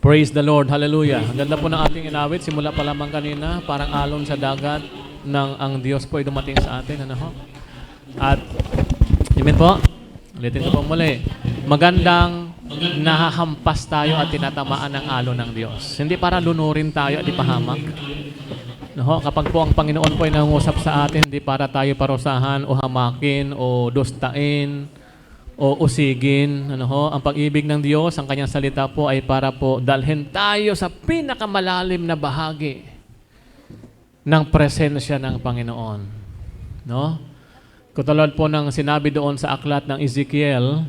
Praise the Lord. Hallelujah. Ang ganda po ng ating inawit. Simula pa lamang kanina, parang alon sa dagat ng ang Diyos po ay dumating sa atin. Ano ho? At, amen po. Ulitin ko po muli. Magandang nahahampas tayo at tinatamaan ng alon ng Diyos. Hindi para lunurin tayo at ipahamak. No, kapag po ang Panginoon po ay nangungusap sa atin, hindi para tayo parusahan o hamakin o dustain o usigin. Ano ho? Ang pag-ibig ng Diyos, ang kanyang salita po ay para po dalhin tayo sa pinakamalalim na bahagi ng presensya ng Panginoon. No? Katulad po ng sinabi doon sa aklat ng Ezekiel,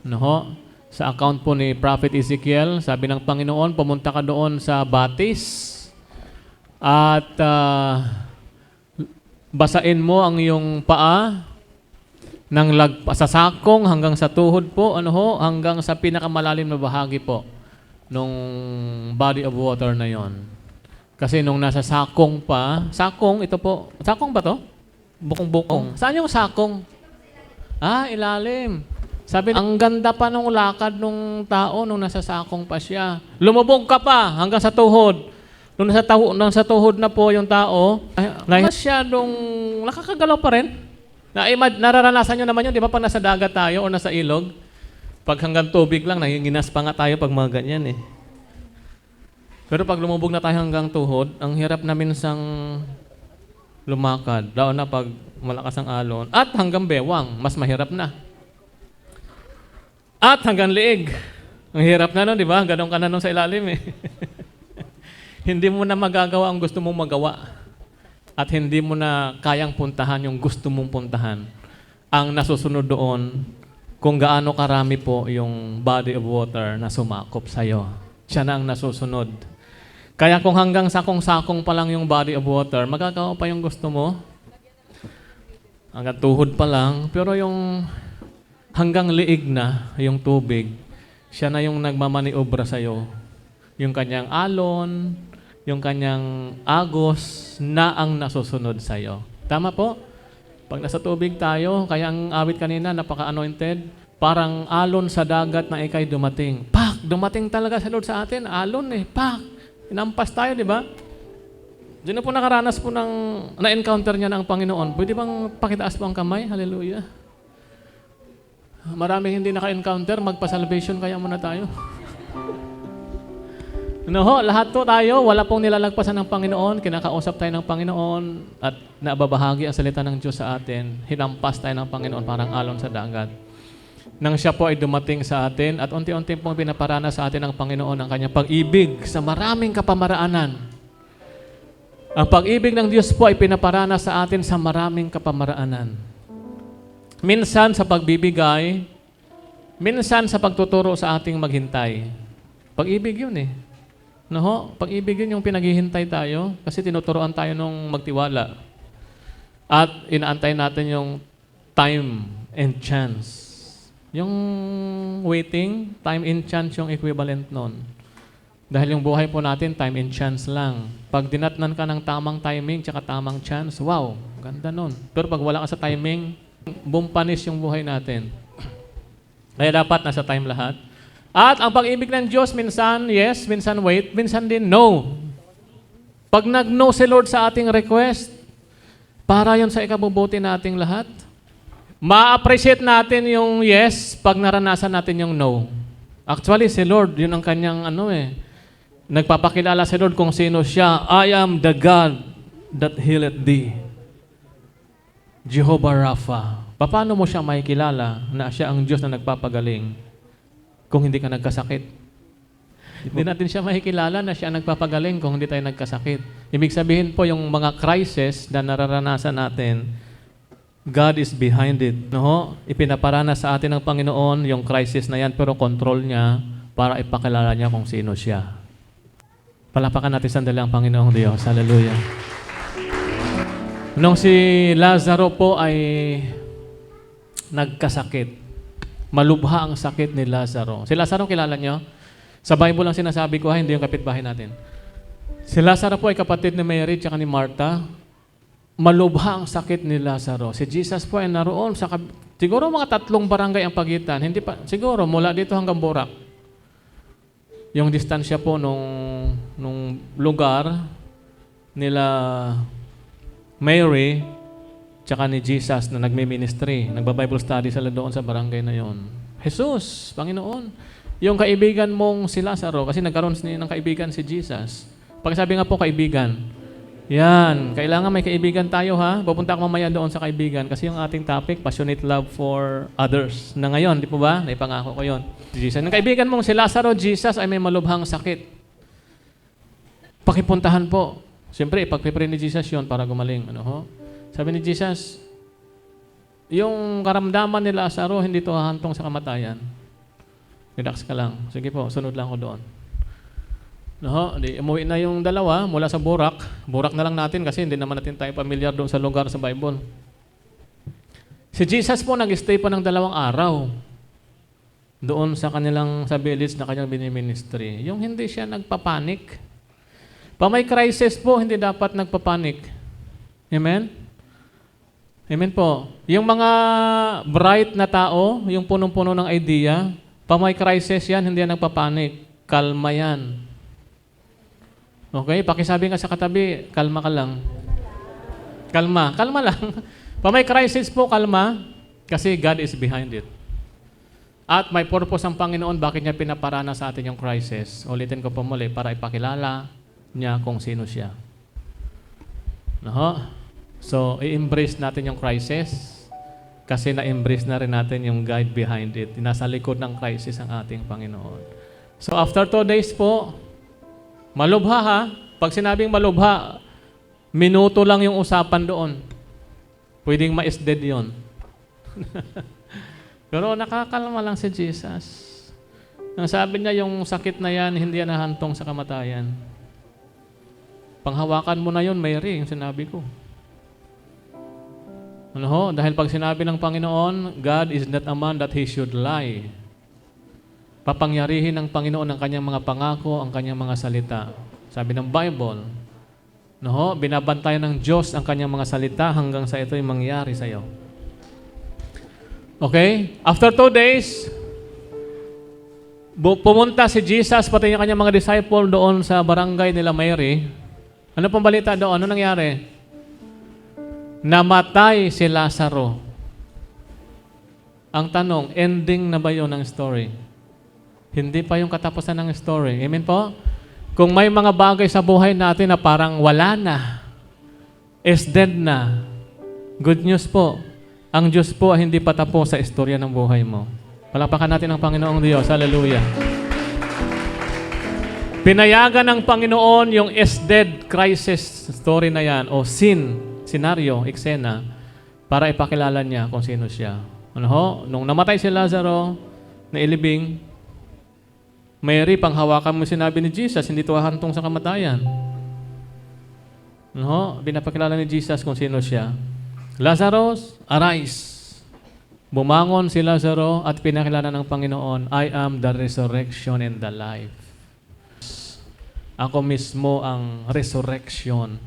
no ho? Sa account po ni Prophet Ezekiel, sabi ng Panginoon, pumunta ka doon sa Batis, at basain mo ang iyong paa ng sa sakong hanggang sa tuhod po, ano ho, hanggang sa pinakamalalim na bahagi po nung body of water na yon. Kasi nung nasa sakong pa, sakong ito po, sakong ba to? Bukong-bukong. Saan yung sakong? Ilalim. Sabi, ang ganda pa nung lakad nung tao nung nasa sakong pa siya. Lumubog ka pa hanggang sa tuhod. Nung nasa tuhod na po yung tao, masyadong nakakagalaw pa rin. Nararanasan nyo naman yun, di ba? Pag nasa dagat tayo o nasa ilog, pag hanggang tubig lang, nanginginas pa nga tayo pag mga ganyan eh. Pero pag lumubog na tayo hanggang tuhod, ang hirap na minsang lumakad. Lalo na pag malakas ang alon. At hanggang bewang, mas mahirap na. At hanggang liig. Ang hirap na nun, di ba? Ganun ka na nun sa ilalim eh. Hindi mo na magagawa ang gusto mong magawa. At hindi mo na kayang puntahan yung gusto mong puntahan. Ang nasusunod doon, kung gaano karami po yung body of water na sumakop sa'yo. Siya na ang nasusunod. Kaya kung hanggang sakong-sakong pa lang yung body of water, magagawa pa yung gusto mo. Hanggang tuhod pa lang. Pero yung hanggang liig na, yung tubig, siya na yung nagmamaniobra sa'yo. Yung kanyang alon, yung kanyang agos na ang nasusunod sa'yo. Tama po? Pag nasa tubig tayo, kaya ang awit kanina, napaka-anointed, parang alon sa dagat na ikay dumating. Pak! Dumating talaga sa Lord sa atin. Alon eh. Pak! Inampas tayo, di ba? Diyan na po nakaranas po ng na-encounter niya ng Panginoon. Pwede bang pakitaas po ang kamay? Hallelujah. Maraming hindi naka-encounter, magpa-salvation kaya muna tayo. No, lahat to tayo, wala pong nilalagpasan ng Panginoon, kinakausap tayo ng Panginoon at nababahagi ang salita ng Diyos sa atin. Hinampas tayo ng Panginoon parang alon sa dagat. Nang siya po ay dumating sa atin at unti-unti pong pinaparana sa atin ng Panginoon ang kanyang pag-ibig sa maraming kapamaraanan. Ang pag-ibig ng Diyos po ay pinaparana sa atin sa maraming kapamaraanan. Minsan sa pagbibigay, minsan sa pagtuturo sa ating maghintay. Pag-ibig yun eh. No, pag-ibig yun yung pinaghihintay tayo kasi tinuturoan tayo nung magtiwala. At inaantay natin yung time and chance. Yung waiting, time and chance yung equivalent nun. Dahil yung buhay po natin, time and chance lang. Pag dinatnan ka ng tamang timing tsaka tamang chance, wow, ganda nun. Pero pag wala ka sa timing, bumpanis yung buhay natin. Kaya dapat nasa time lahat. At ang pag-ibig ng Diyos, minsan yes, minsan wait, minsan din no. Pag nag-no si Lord sa ating request, para yun sa ikabubuti nating lahat. Ma-appreciate natin yung yes pag naranasan natin yung no. Actually, si Lord, yun ang kanyang nagpapakilala si Lord kung sino siya. I am the God that healeth thee. Jehovah Rapha. Paano mo siya makikilala na siya ang Diyos na nagpapagaling? Kung hindi ka nagkasakit. Hindi natin siya makikilala na siya ang nagpapagaling kung hindi tayo nagkasakit. Ibig sabihin po, yung mga crisis na nararanasan natin, God is behind it. No? Ipinaparana sa atin ng Panginoon yung crisis na yan, pero control niya para ipakilala niya kung sino siya. Palapakan natin sandali ang Panginoong Diyos. Hallelujah. Nung si Lazaro po ay nagkasakit, malubha ang sakit ni Lazaro. Si Lazaro, kilala nyo? Sa Bible lang sinasabi ko, hindi yung kapitbahay natin. Si Lazaro po ay kapatid ni Mary at ni Martha. Malubha ang sakit ni Lazaro. Si Jesus po ay naroon sa siguro mga 3 barangay ang pagitan. Hindi pa, siguro mula dito hanggang Borac. yung distansya po nung lugar nila Mary tsaka ni Jesus na nagmi-ministry. Nagba-Bible study sila doon sa barangay na yon. Jesus, Panginoon, yung kaibigan mong si Lazaro, kasi nagkaroon ng kaibigan si Jesus. Pag sabi nga po kaibigan, yan, kailangan may kaibigan tayo ha. Pupunta ako mamaya doon sa kaibigan kasi yung ating topic, passionate love for others. Na ngayon, di po ba? Naipangako ko yun. Jesus. Ang kaibigan mong si Lazaro, Jesus ay may malubhang sakit. Pakipuntahan po. Siyempre, ipagpipray ni Jesus yun para gumaling. Ano ho? Sabi ni Jesus, yung karamdaman ni Lazaro, hindi to hahantong sa kamatayan. Relax ka lang. Sige po, sunod lang ko doon. No, di umuwi na yung dalawa mula sa Borak. Borak na lang natin kasi hindi naman natin tayo pamilyar doon sa lugar sa Bible. Si Jesus po nag-stay pa ng 2 araw doon sa kanilang sa village na kanyang biniministry. Yung hindi siya nagpapanik. Pa may crisis po, hindi dapat nagpapanik. Amen? Amen po. Yung mga bright na tao, yung punong-puno ng idea, pa may crisis yan, hindi yan nagpapanik. Kalma yan. Okay? Pakisabi nga sa katabi, kalma ka lang. Kalma. Kalma lang. Pa may crisis po, kalma. Kasi God is behind it. At may purpose ang Panginoon, bakit niya pinaparana sa atin yung crisis. Ulitin ko po muli, para ipakilala niya kung sino siya. No? So, i-embrace natin yung crisis kasi na-embrace na rin natin yung God behind it. Nasa likod ng crisis ang ating Panginoon. So, after 2 days po, malubha ha. Pag sinabing malubha, minuto lang yung usapan doon. Pwedeng ma-isdead yun. Pero nakakalma lang si Jesus. Ang sabi niya, yung sakit na yan, hindi yan nahantong sa kamatayan. Panghawakan mo na yun, Mary, yung sinabi ko. Ano ho? Dahil pag sinabi ng Panginoon, God is not a man that He should lie. Papangyarihin ng Panginoon ang kanyang mga pangako, ang kanyang mga salita. Sabi ng Bible, no ho? Binabantayan ng Diyos ang kanyang mga salita hanggang sa ito'y mangyari sa iyo. Okay? After 2 days, pumunta si Jesus, pati yung kanyang mga disciple doon sa barangay nila Mary. Ano pong balita doon? Ano nangyari? Namatay si Lazaro. Ang tanong, ending na ba yun ng story? Hindi pa yung katapusan ng story. Amen po? Kung may mga bagay sa buhay natin na parang wala na, is dead na, good news po, ang Diyos po ay hindi pa tapos sa istorya ng buhay mo. Palakpakan natin ang Panginoong Diyos. Hallelujah. Pinayagan ng Panginoon yung is dead crisis story na yan o senaryo, eksena, para ipakilala niya kung sino siya. Ano ho? Nung namatay si Lazaro, nailibing, Mary, panghawakan mo sinabi ni Jesus, hindi ito hahantong sa kamatayan. Ano ho? Pinapakilala ni Jesus kung sino siya. Lazarus, arise. Bumangon si Lazaro at pinakilala ng Panginoon, I am the resurrection and the life. Ako mismo ang resurrection.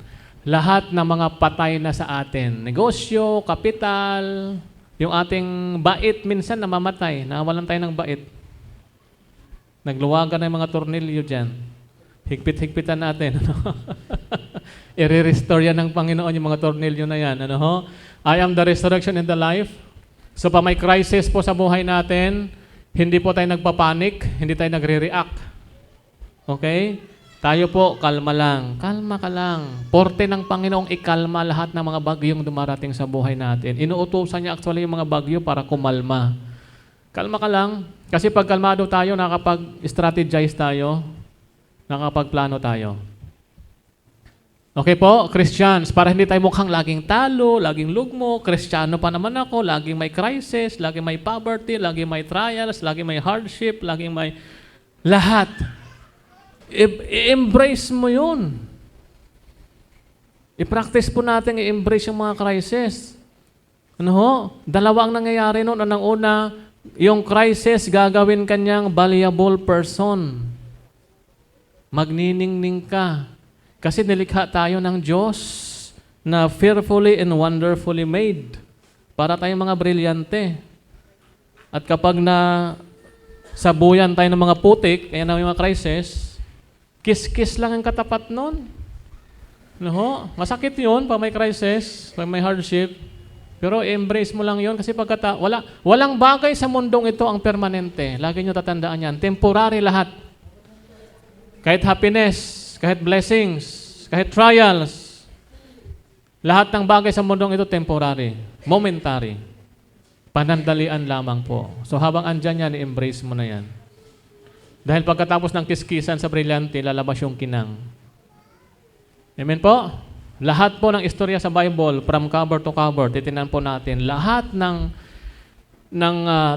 Lahat ng mga patay na sa atin, negosyo, kapital, yung ating bait minsan namamatay, nawalan tayo ng bait. Nagluwagan na yung mga tornilyo dyan. Higpit-higpitan natin. I-restore yan ng Panginoon yung mga tornilyo na yan. Ano ho? I am the resurrection and the life. So pa may crisis po sa buhay natin, hindi po tayo nagpapanik, hindi tayo nagre-react. Okay? Tayo po, kalma lang. Kalma ka lang. Porte ng Panginoong ikalma lahat ng mga bagyong dumarating sa buhay natin. Inuutosan niya actually yung mga bagyo para kumalma. Kalma ka lang. Kasi pag kalmado tayo, nakapag-strategize tayo, nakapagplano tayo. Okay po, Christians, para hindi tayo mukhang laging talo, laging lugmo, Kristiyano pa naman ako, laging may crisis, laging may poverty, laging may trials, laging may hardship, laging may lahat. I-embrace mo yun. I-practice po natin i-embrace yung mga crisis. Ano ho? Dalawa ang nangyayari noon. Anong una, yung crisis gagawin kanyang valuable person. Magniningning ka. Kasi nilikha tayo ng Diyos na fearfully and wonderfully made. Para tayong mga brilyante. At kapag sabuyan tayo ng mga putik, kaya na may mga crisis, kiss-kiss lang ang katapat nun. No? Masakit yun pag may crisis, pag may hardship. Pero embrace mo lang yun kasi walang bagay sa mundong ito ang permanente. Lagi nyo tatandaan yan. Temporary lahat. Kahit happiness, kahit blessings, kahit trials, lahat ng bagay sa mundong ito temporary, momentary. Panandalian lamang po. So habang andyan yan, i-embrace mo na yan. Dahil pagkatapos ng kiskisan sa brilyante, lalabas yung kinang. Amen po? Lahat po ng istorya sa Bible, from cover to cover, titinan po natin, lahat ng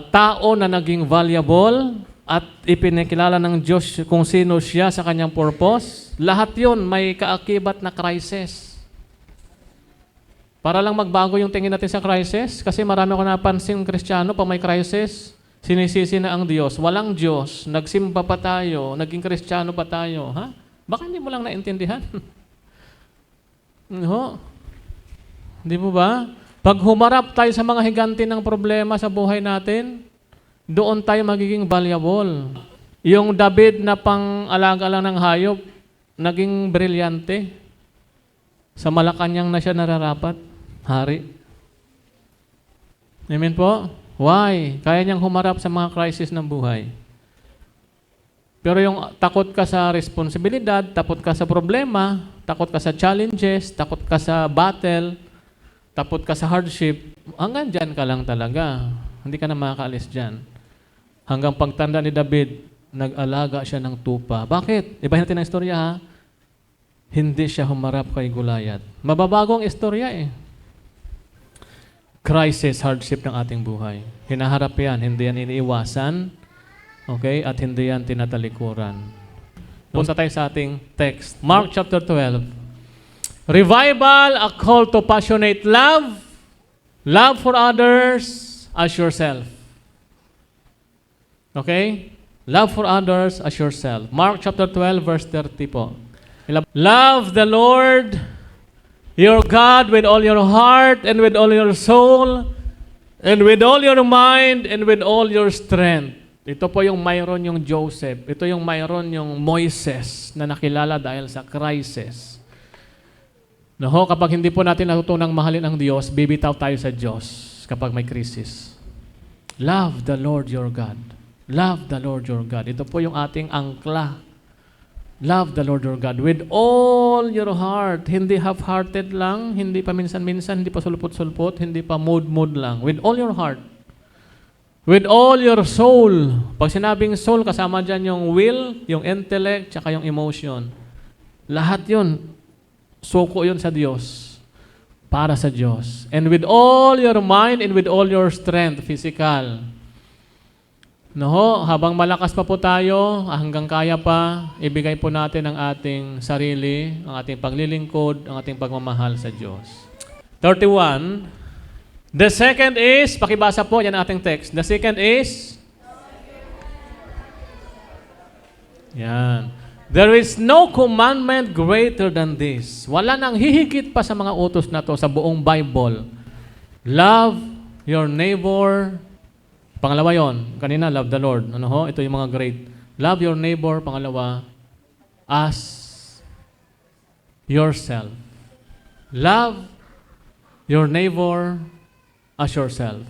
tao na naging valuable at ipinakilala ng Diyos kung sino siya sa kanyang purpose, lahat yon may kaakibat na crisis. Para lang magbago yung tingin natin sa crisis, kasi marami ko napansin Kristiyano, pag may crisis, sinisisi na ang Diyos. Walang Diyos, nagsimba pa tayo, naging Kristiyano pa tayo. Ha? Baka hindi mo lang naintindihan. No? Hindi mo ba? Pag humarap tayo sa mga higanti ng problema sa buhay natin, doon tayo magiging valuable. Yung David na pang-alaga lang ng hayop, naging brilyante. Sa Malacanang na siya nararapat. Hari. Amen po? Why? Kaya niyang humarap sa mga crisis ng buhay. Pero yung takot ka sa responsibilidad, takot ka sa problema, takot ka sa challenges, takot ka sa battle, takot ka sa hardship, hanggang dyan ka lang talaga. Hindi ka na makakaalis dyan. Hanggang pagtanda ni David, nag-alaga siya ng tupa. Bakit? Ibahin natin ang istorya ha. Hindi siya humarap kay Goliath. Mababago ang istorya eh. Crisis, hardship ng ating buhay. Hinaharap yan, hindi yan iniiwasan. Okay? At hindi yan tinatalikuran. Punta tayo sa ating text. Mark chapter 12. Revival, a call to passionate love. Love for others as yourself. Okay? Love for others as yourself. Mark chapter 12, verse 30 po. Love the Lord, your God, with all your heart, and with all your soul, and with all your mind, and with all your strength. Ito po yung mayroon yung Joseph. Ito yung mayroon yung Moises na nakilala dahil sa crisis. Naho, kapag hindi po natin natutunang mahalin ang Diyos, bibitaw tayo sa Diyos kapag may crisis. Love the Lord your God. Love the Lord your God. Ito po yung ating angkla. Love the Lord your God with all your heart. Hindi half-hearted lang, hindi pa minsan-minsan, hindi pa sulpot-sulpot, hindi pa mood-mood lang. With all your heart. With all your soul. Pag sinabing soul, kasama dyan yung will, yung intellect, tsaka yung emotion. Lahat yun, suko yun sa Diyos. Para sa Diyos. And with all your mind and with all your strength, physical. No, habang malakas pa po tayo, hanggang kaya pa, ibigay po natin ang ating sarili, ang ating paglilingkod, ang ating pagmamahal sa Diyos. 31. The second is, pakibasa po, yan ang ating text. The second is, yan. There is no commandment greater than this. Wala nang hihigit pa sa mga utos na to sa buong Bible. Love your neighbor. Pangalawa yon, kanina, love the Lord. Ano ho? Ito yung mga great. Love your neighbor, pangalawa, as yourself. Love your neighbor as yourself.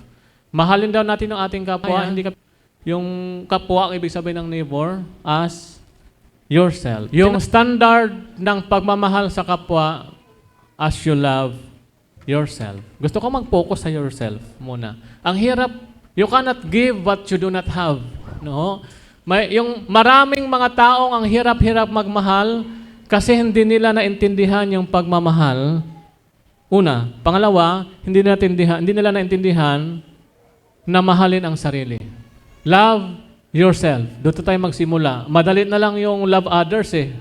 Mahalin daw natin ang ating kapwa. Hindi yung kapwa, ibig sabihin ng neighbor, as yourself. Yung standard ng pagmamahal sa kapwa, as you love yourself. Gusto ko mag-focus sa yourself muna. Ang hirap. You cannot give what you do not have. No? Yung maraming mga taong ang hirap-hirap magmahal kasi hindi nila naintindihan yung pagmamahal. Una. Pangalawa, hindi nila naintindihan na mahalin ang sarili. Love yourself. Doon tayo magsimula. Madali na lang yung love others eh.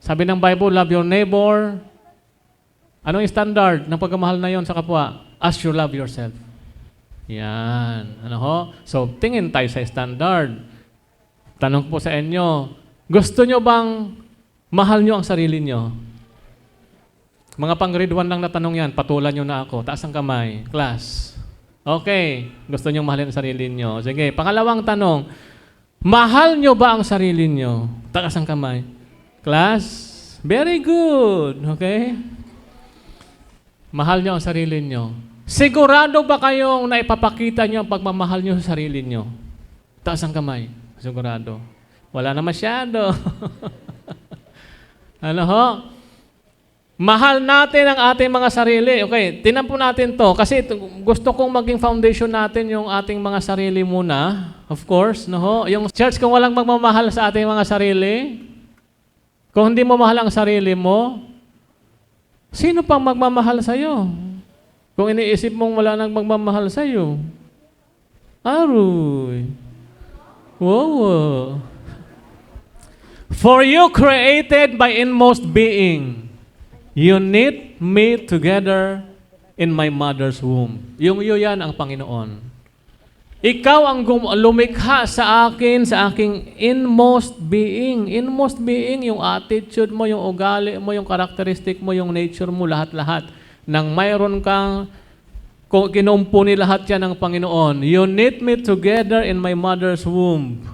Sabi ng Bible, love your neighbor. Anong standard ng pagmamahal na yon sa kapwa? As you love yourself. Yan. Ano ho? So, tingin tayo sa standard. Tanong po sa inyo, gusto nyo bang mahal nyo ang sarili nyo? Mga pang grade 1 lang na tanong yan, patulan nyo na ako. Taas ang kamay. Class. Okay. Gusto nyo mahalin ang sarili nyo. Sige. Pangalawang tanong, Mahal nyo ba ang sarili nyo? Takas ang kamay. Class, very good. Okay? Mahal nyo ang sarili nyo. Sigurado ba kayong naipapakita nyo ang pagmamahal nyo sa sarili nyo? Taas ang kamay. Sigurado. Wala na masyado. Ano ho? Mahal natin ang ating mga sarili. Okay, tinan po natin to. Kasi gusto kong maging foundation natin yung ating mga sarili muna. Of course, no ho? Yung church, kung walang magmamahal sa ating mga sarili, kung hindi mo mahal ang sarili mo, sino pang magmamahal sa'yo? Kung iniisip mong wala nang magmamahal sa'yo. Aroy. Wow. For you created by inmost being, you knit me together in my mother's womb. Yung yan ang Panginoon. Ikaw ang lumikha sa akin, sa aking inmost being. Inmost being, yung attitude mo, yung ugali mo, yung karakteristik mo, yung nature mo, lahat-lahat. Nang mayroon kang, kinumpuni lahat yan ng Panginoon. You knit me together in my mother's womb.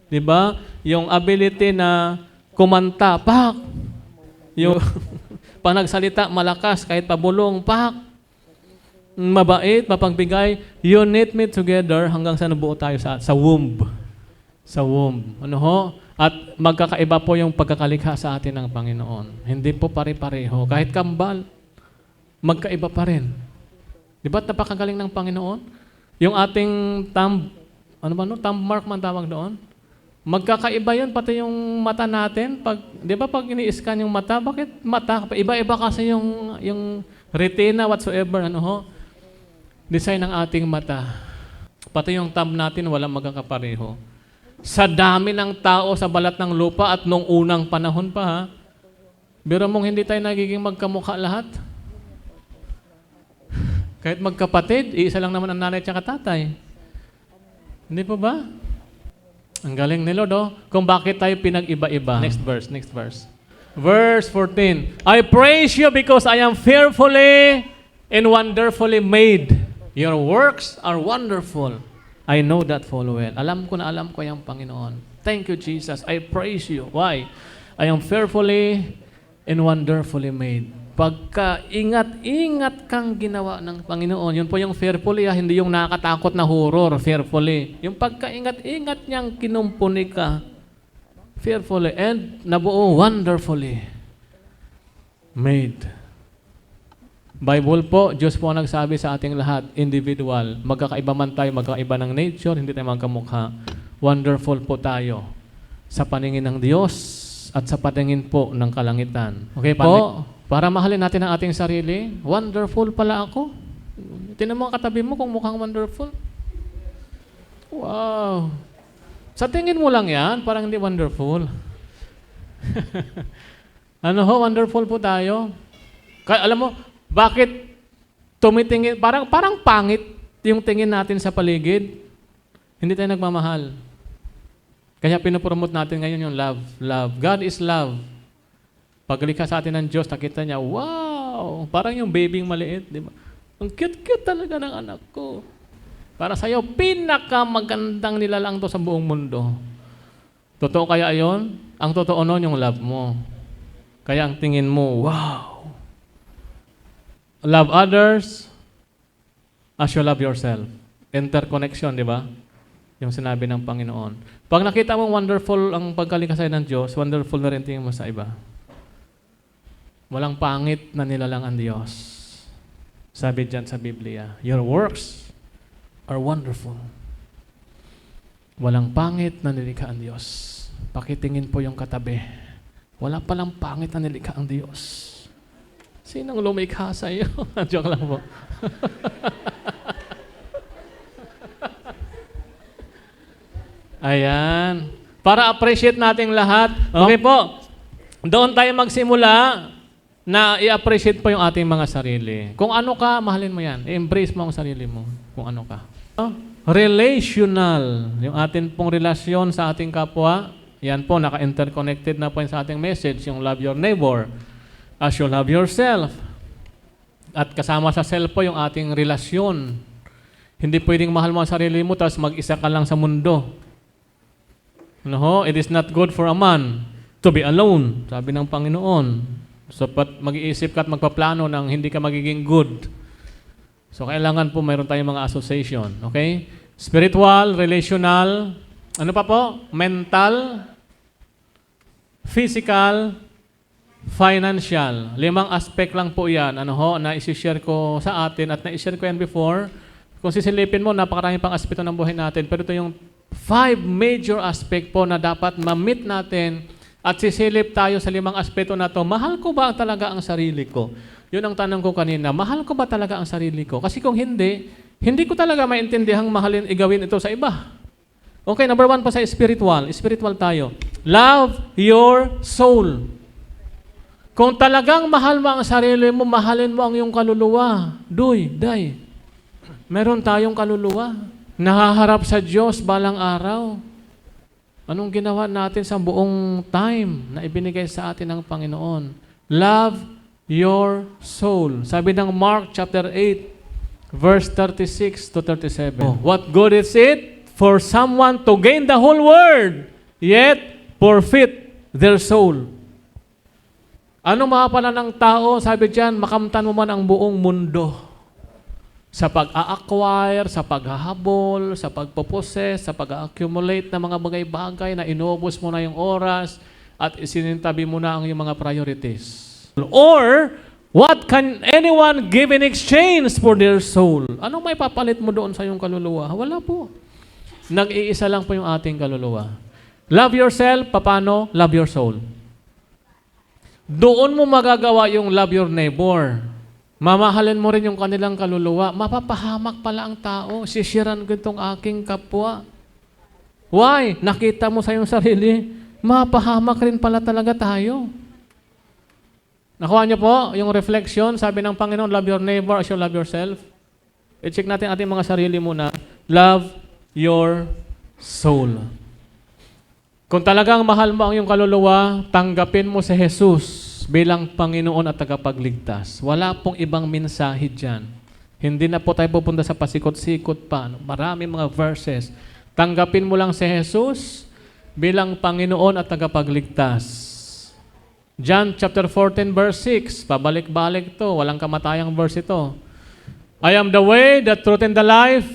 Diba? Yung ability na kumanta, pak! Yung pag nagsalita, malakas, kahit pabulong, pak! Mabait, mapagbigay. You knit me together hanggang sa nabuo tayo sa womb. Sa womb. Ano ho? At magkakaiba po yung pagkakalikha sa atin ng Panginoon. Hindi po pare-pareho. Kahit kambal, magkaiba pa rin. Di ba napakagaling ng Panginoon? Yung ating thumb mark man tawag doon? Magkakaiba yun, pati yung mata natin. Di ba pag ini-scan yung mata, bakit mata? Iba-iba kasi yung retina, whatsoever, ano ho? Design ng ating mata. Pati yung thumb natin, walang magkakapareho. Sa dami ng tao sa balat ng lupa at nung unang panahon pa, ha? Biro mong hindi tayo nagiging magkamukha lahat. Kahit magkapatid, iisa lang naman ang nanay at tatay. Hindi po ba? Ang galing ni Lord, oh. Kung bakit tayo pinag-iba-iba. Next verse. Verse 14. I praise you because I am fearfully and wonderfully made. Your works are wonderful. I know that full well. Alam ko yung Panginoon. Thank you, Jesus. I praise you. Why? I am fearfully and wonderfully made. Pagka ingat-ingat kang ginawa ng Panginoon, yun po yung fearfully, hindi yung nakakatakot na horror, fearfully. Yung pagka ingat-ingat niyang kinumpuni ka, fearfully, and nabuo wonderfully made. Bible po, Diyos po nagsabi sa ating lahat, individual, magkakaiba man tayo, magkakaiba ng nature, hindi tayo magkamukha. Wonderful po tayo sa paningin ng Diyos at sa paningin po ng kalangitan. Okay po? Para mahalin natin ang ating sarili, wonderful pala ako. Tingnan mo ang katabi mo kung mukhang wonderful. Wow. Sa tingin mo lang yan, parang hindi wonderful. Ano ho, wonderful po tayo. Kaya, alam mo, bakit tumitingin, parang pangit yung tingin natin sa paligid. Hindi tayo nagmamahal. Kaya pinopromote natin ngayon yung love. Love. God is love. Paglikha sa atin ng Diyos, nakita niya, wow! Parang yung babying maliit, di ba? Ang cute-cute talaga ng anak ko. Para sa'yo, pinakamagandang nilalang to sa buong mundo. Totoo kaya yon? Ang totoo nun yung love mo. Kaya ang tingin mo, wow! Love others as you love yourself. Interconnection, di ba? Yung sinabi ng Panginoon. Pag nakita mo wonderful ang pagkalikha sa'yo ng Diyos, wonderful na rin tingin mo sa iba. Walang pangit na nilalang ang Diyos. Sabi dyan sa Biblia, your works are wonderful. Walang pangit na nilikha ang Diyos. Pakitingin po yung katabi. Wala palang pangit na nilikha ang Diyos. Sinong lumikha sa iyo? Joke lang po. Ayan. Para appreciate nating lahat. Okay po. Doon tayo magsimula na i-appreciate po yung ating mga sarili. Kung ano ka, mahalin mo yan. I-embrace mo ang sarili mo kung ano ka. Relational. Yung atin pong relasyon sa ating kapwa, yan po, naka-interconnected na po yun sa ating message, yung love your neighbor as you love yourself. At kasama sa self po yung ating relasyon. Hindi pwedeng mahal mo ang sarili mo tapos mag-isa ka lang sa mundo. Ano ho? It is not good for a man to be alone, sabi ng Panginoon. So, mag-iisip ka at magpaplano ng hindi ka magiging good. So, kailangan po mayroon tayong mga association. Okay? Spiritual, relational, ano pa po? Mental, physical, financial. 5 aspect lang po yan. Ano ho? Na isi-share ko sa atin at na-share ko yan before. Kung sisilipin mo, napakarami pang aspeto ng buhay natin. Pero ito yung 5 major aspect po na dapat ma-meet natin at sisilip tayo sa 5 aspeto na to. Mahal ko ba talaga ang sarili ko? Yun ang tanong ko kanina. Mahal ko ba talaga ang sarili ko? Kasi kung hindi ko talaga maintindihang mahalin, igawin ito sa iba. Okay, number 1 pa sa spiritual. Spiritual tayo. Love your soul. Kung talagang mahal mo ang sarili mo, mahalin mo ang iyong kaluluwa. Day. Meron tayong kaluluwa. Nahaharap sa Diyos balang araw. Anong ginawa natin sa buong time na ibinigay sa atin ng Panginoon? Love your soul. Sabi ng Mark chapter 8, verse 36 to 37. What good is it for someone to gain the whole world, yet forfeit their soul? Anong mapapala ng tao? Sabi diyan, makamtan mo man ang buong mundo. Sa pag-a-acquire, sa paghahabol, sa pagpoposes, sa pag-accumulate ng mga bagay-bagay na inubos mo na yung oras at isinintabi mo na ang iyong mga priorities. Or, what can anyone give in exchange for their soul? Anong may papalit mo doon sa iyong kaluluwa? Wala po. Nag-iisa lang po yung ating kaluluwa. Love yourself, paano? Love your soul. Doon mo magagawa yung love your neighbor. Mamahalin mo rin yung kanilang kaluluwa. Mapapahamak pala ang tao. Sisiran ko itong aking kapwa. Why? Nakita mo sa iyong sarili. Mapahamak rin pala talaga tayo. Nakuha niyo po yung reflection. Sabi ng Panginoon, love your neighbor as you love yourself. I-check natin ating mga sarili muna. Love your soul. Kung talagang mahal mo ang iyong kaluluwa, tanggapin mo si Jesus bilang Panginoon at tagapagligtas. Wala pong ibang mensahe dyan. Hindi na po tayo pupunta sa pasikot-sikot pa. Marami mga verses. Tanggapin mo lang si Jesus bilang Panginoon at tagapagligtas. John chapter 14 verse 6. Pabalik-balik to. Walang kamatayang verse ito. I am the way, the truth, and the life.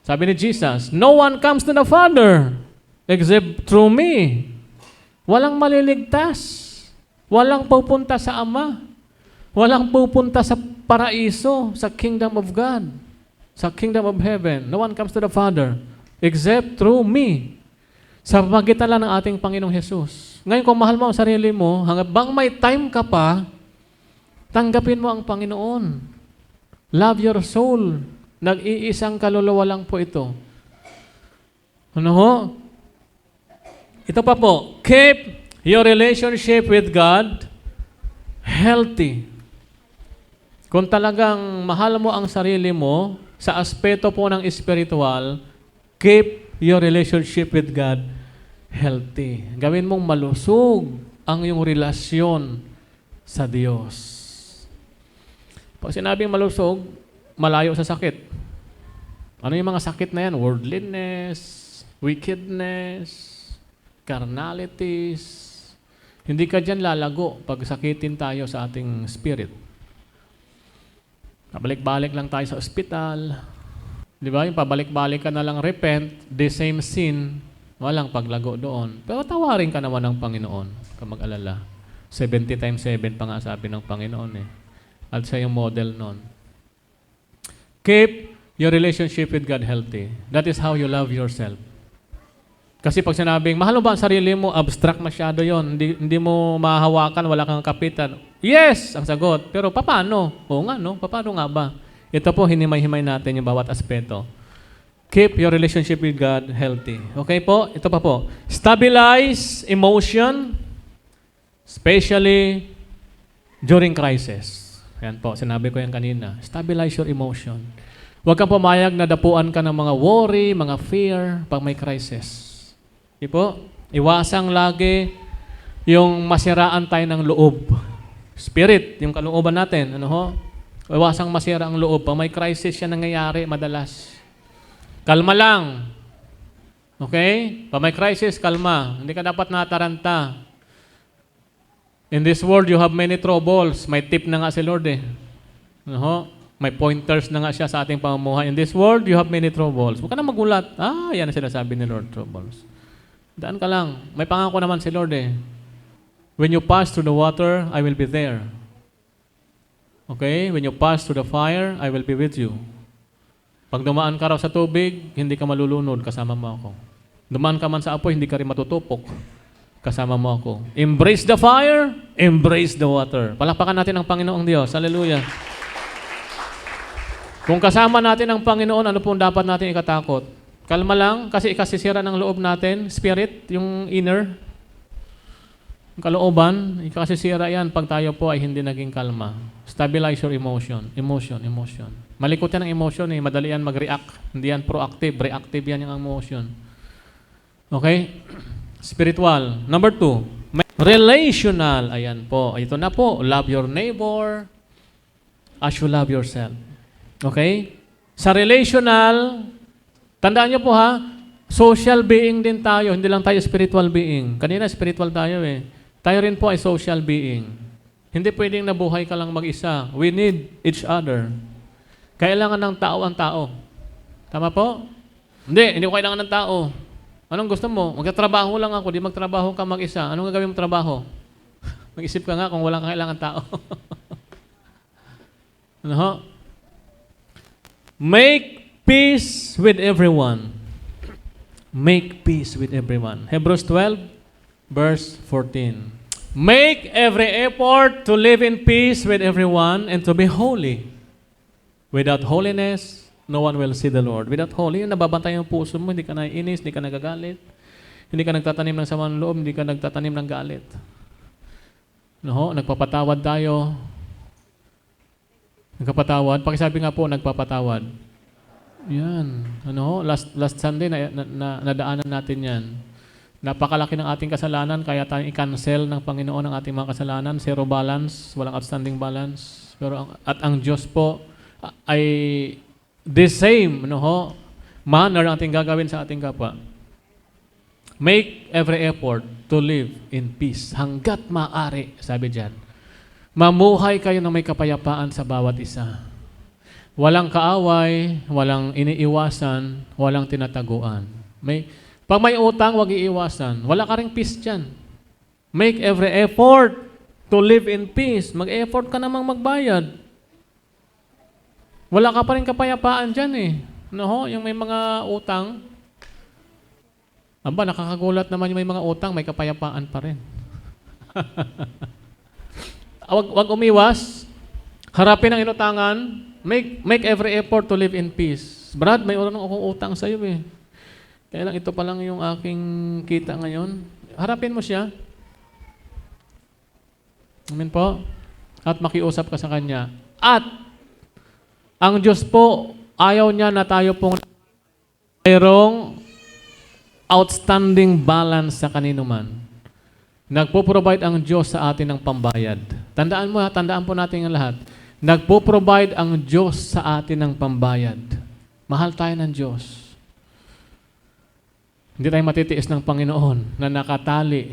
Sabi ni Jesus, no one comes to the Father except through me. Walang maliligtas. Walang pupunta sa Ama. Walang pupunta sa paraiso, sa kingdom of God, sa kingdom of heaven. No one comes to the Father except through me. Sa pamagitan lang ng ating Panginoong Jesus. Ngayon, kung mahal mo ang sarili mo, hanggang may time ka pa, tanggapin mo ang Panginoon. Love your soul. Nag-iisang kaluluwa lang po ito. Ano ho? Ito pa po. Keep your relationship with God healthy. Kung talagang mahal mo ang sarili mo, sa aspeto po ng spiritual, keep your relationship with God healthy. Gawin mong malusog ang iyong relasyon sa Diyos. Pag sinabing malusog, malayo sa sakit. Ano yung mga sakit na yan? Worldliness, wickedness, carnalities. Hindi ka dyan lalago pag sakitin tayo sa ating spirit. Pabalik-balik lang tayo sa ospital. Di ba? Yung pabalik-balik ka na lang repent, the same sin, walang paglago doon. Pero tawarin ka naman ng Panginoon, kung mag-alala. 70 times 7 pa nga sabi ng Panginoon eh. At siya yung model noon. Keep your relationship with God healthy. That is how you love yourself. Kasi pag sinabing, mahal mo ba ang sarili mo, abstract masyado yon. Hindi mo mahahawakan, wala kang kapitan. Yes! Ang sagot. Pero paano? Oo nga, no? Paano nga ba? Ito po, hinimay-himay natin yung bawat aspeto. Keep your relationship with God healthy. Okay po? Ito pa po. Stabilize emotion, especially during crisis. Yan po, sinabi ko yan kanina. Stabilize your emotion. Huwag kang pumayag na dapuan ka ng mga worry, mga fear pag may crisis. Po, iwasang lagi yung masiraan tayo ng loob. Spirit, yung kalooban natin. Ano ho? Iwasang masira ang loob. Pag may crisis yan nangyayari, madalas. Kalma lang. Okay? Pag may crisis, kalma. Hindi ka dapat nataranta. In this world, you have many troubles. May tip na nga si Lord eh. No? May pointers na nga siya sa ating pamumuhay. In this world, you have many troubles. Huwag ka na magulat. Yan ang sinasabi ni Lord, troubles. Daan ka lang. May pangako naman si Lord eh. When you pass through the water, I will be there. Okay? When you pass through the fire, I will be with you. Pag dumaan ka raw sa tubig, hindi ka malulunod, kasama mo ako. Dumaan ka man sa apoy, hindi ka rin matutupok. Kasama mo ako. Embrace the fire, embrace the water. Palakpakan natin ang Panginoong Diyos. Hallelujah. Kung kasama natin ang Panginoon, ano pong dapat natin ikatakot? Kalma lang, kasi ikasisira ng loob natin, spirit, yung inner, yung kalooban, ikasisira yan pag tayo po ay hindi naging kalma. Stabilize your emotion. Emotion. Malikot yan ang emotion eh, madali yan mag-react. Hindi yan proactive, reactive yan yung emotion. Okay? Spiritual. Number 2, relational. Ayan po. Ito na po. Love your neighbor as you love yourself. Okay? Sa relational, tandaan nyo po ha, social being din tayo. Hindi lang tayo spiritual being. Kanina spiritual tayo eh. Tayo rin po ay social being. Hindi pwedeng nabuhay ka lang mag-isa. We need each other. Kailangan ng tao ang tao. Tama po? Hindi ko kailangan ng tao. Anong gusto mo? Magtatrabaho lang ako, di magtrabaho ka mag-isa. Anong gagawin mong trabaho? Mag-isip ka nga kung walang kailangan tao. Ano? Make peace with everyone. Make peace with everyone. Hebrews 12, verse 14. Make every effort to live in peace with everyone and to be holy. Without holiness, no one will see the Lord. Without holy, nababantay ang puso mo, hindi ka naiinis, hindi ka nagagalit, hindi ka nagtatanim ng samang loob, hindi ka nagtatanim ng galit. No? Nagpapatawad tayo. Nagpapatawad. Pakisabi nga po, nagpapatawad. Yan. Ano? Last Sunday, nadaanan natin yan. Napakalaki ng ating kasalanan, kaya tayong i-cancel ng Panginoon ang ating mga kasalanan. Zero balance, walang outstanding balance. Pero at ang Diyos po ay the same manner ang ating gagawin sa ating kapwa. Make every effort to live in peace. Hanggat maaari, sabi diyan. Mamuhay kayo na may kapayapaan sa bawat isa. Walang kaaway, walang iniiwasan, walang tinataguan. Pag may utang, wag iiwasan. Wala ka ring peace dyan. Make every effort to live in peace. Mag-effort ka namang magbayad. Wala ka pa rin kapayapaan dyan eh. Yung may mga utang. Nakakagulat naman yung may mga utang, may kapayapaan pa rin. Wag umiwas. Harapin ang inutangan. Make every effort to live in peace. Brad, may akong utang sa'yo eh. Kaya lang ito pa lang yung aking kita ngayon. Harapin mo siya. Amen po. At makiusap ka sa Kanya. At ang Diyos po, ayaw niya na tayo pong mayroong outstanding balance sa kanino man. Nagpo-provide ang Diyos sa atin ng pambayad. Tandaan po natin ang lahat. Nagpo-provide ang Diyos sa atin ng pambayad. Mahal tayo ng Diyos. Hindi tayo matitiis ng Panginoon na nakatali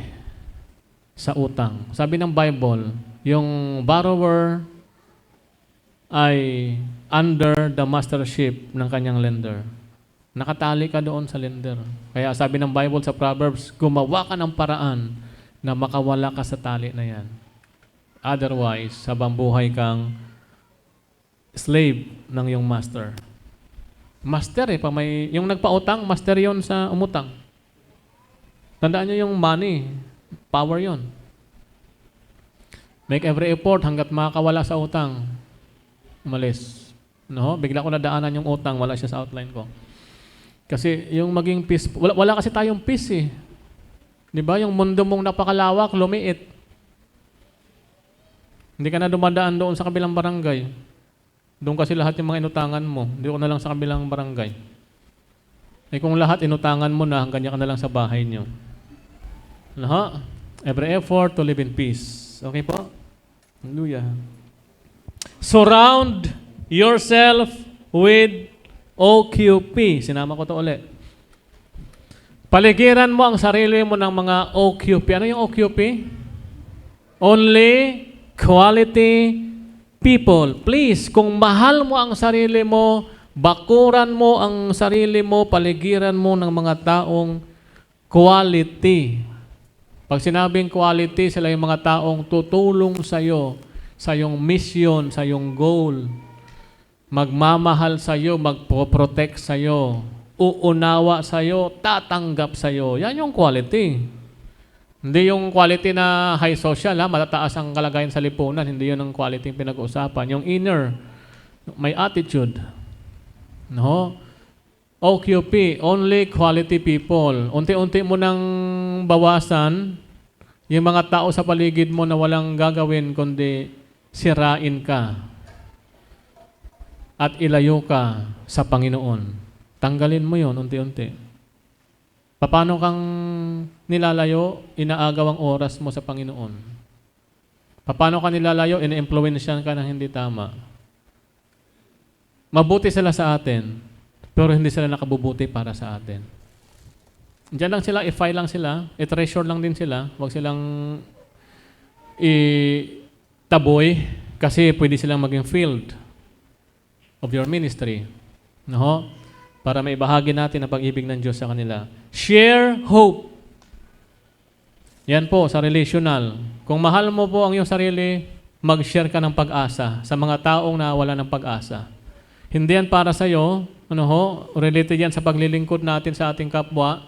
sa utang. Sabi ng Bible, yung borrower ay under the mastership ng kanyang lender. Nakatali ka doon sa lender. Kaya sabi ng Bible sa Proverbs, gumawa ka ng paraan na makawala ka sa tali na yan. Otherwise, habang buhay kang slave ng iyong master. Master yung nagpautang, master yon sa umutang. Tandaan nyo yung money, power yon. Make every effort hanggat makakawala sa utang. Umalis. Bigla ko nadaanan yung utang, wala siya sa outline ko. Kasi yung maging peace, wala kasi tayong peace eh. Di ba? Yung mundo mong napakalawak, lumiit. Hindi ka na dumadaan doon sa kabilang barangay. Doon kasi lahat yung mga inutangan mo. Hindi ko na lang sa kabilang barangay. Kung lahat inutangan mo na, hanggang ka na lang sa bahay niyo. Every effort to live in peace. Okay po? Hallelujah. Surround yourself with OQP. Sinama ko to ulit. Paligiran mo ang sarili mo ng mga OQP. Ano yung OQP? Only quality people. Please, kung mahal mo ang sarili mo, bakuran mo ang sarili mo, paligiran mo ng mga taong quality. Pag sinabing quality, sila yung mga taong tutulong sa iyo, sa iyong mission, sa iyong goal. Magmamahal sa iyo, magpo-protect sa iyo, uunawa sa iyo, tatanggap sa iyo. Yan yung quality. Hindi yung quality na high social, matataas ang kalagayan sa lipunan. Hindi yun ang quality yung pinag-uusapan. Yung inner, may attitude. No? OQP, only quality people. Unti-unti mo nang bawasan yung mga tao sa paligid mo na walang gagawin kundi sirain ka at ilayo ka sa Panginoon. Tanggalin mo yon unti-unti. Paano kang nilalayo? Inaagaw ang oras mo sa Panginoon. Paano ka nilalayo? Ina-influensyan ka ng hindi tama. Mabuti sila sa atin, pero hindi sila nakabubuti para sa atin. Diyan lang sila, i-file lang sila, i-treasure lang din sila, huwag silang i-taboy kasi pwede silang maging field of your ministry. No? Para may bahagi natin ang pag-ibig ng Diyos sa kanila. Share hope. Yan po, sa relational. Kung mahal mo po ang iyong sarili, mag-share ka ng pag-asa sa mga taong nawala ng pag-asa. Hindi yan para sa iyo, related yan sa paglilingkod natin sa ating kapwa.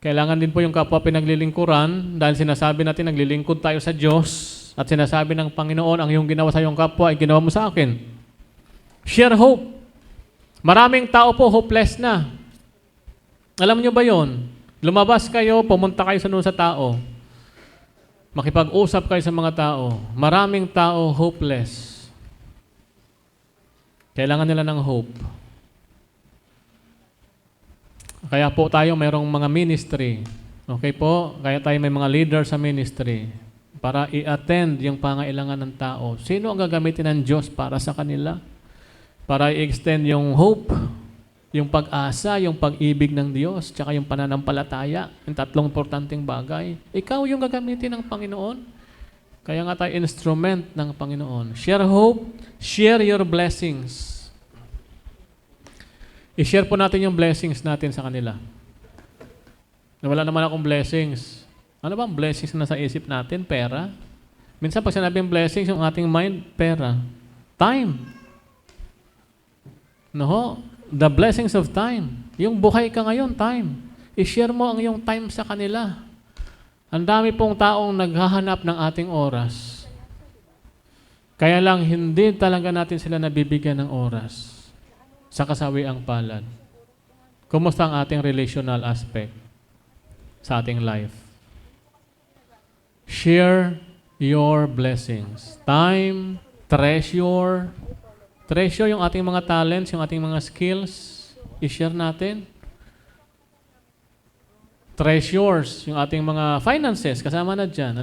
Kailangan din po yung kapwa pinaglilingkuran dahil sinasabi natin naglilingkod tayo sa Diyos at sinasabi ng Panginoon, ang iyong ginawa sa iyong kapwa ay ginawa mo sa akin. Share hope. Maraming tao po hopeless na. Alam niyo ba yon? Lumabas kayo, pumunta kayo sa tao. Makipag-usap kayo sa mga tao. Maraming tao hopeless. Kailangan nila ng hope. Kaya po tayo mayroong mga ministry. Okay po? Kaya tayo may mga leader sa ministry para i-attend yung pangailangan ng tao. Sino ang gagamitin ng Diyos para sa kanila? Para i-extend yung hope, yung pag-asa, yung pag-ibig ng Diyos, tsaka yung pananampalataya. Yung tatlong importanteng bagay. Ikaw yung gagamitin ng Panginoon. Kaya nga tayo instrument ng Panginoon. Share hope, share your blessings. I-share po natin yung blessings natin sa kanila. Wala naman akong blessings. Ano ba ang blessings na nasa isip natin? Pera. Minsan pag sinabing blessings, yung ating mind, pera. Time. No? The blessings of time. Yung buhay ka ngayon, time. I-share mo ang iyong time sa kanila. Ang dami pong taong naghahanap ng ating oras. Kaya lang, hindi talaga natin sila nabibigyan ng oras sa kasawiang palad. Kumusta ang ating relational aspect sa ating life? Share your blessings. Time, treasure. Treasure yung ating mga talents, yung ating mga skills. I-share natin. Treasures, yung ating mga finances, kasama na dyan.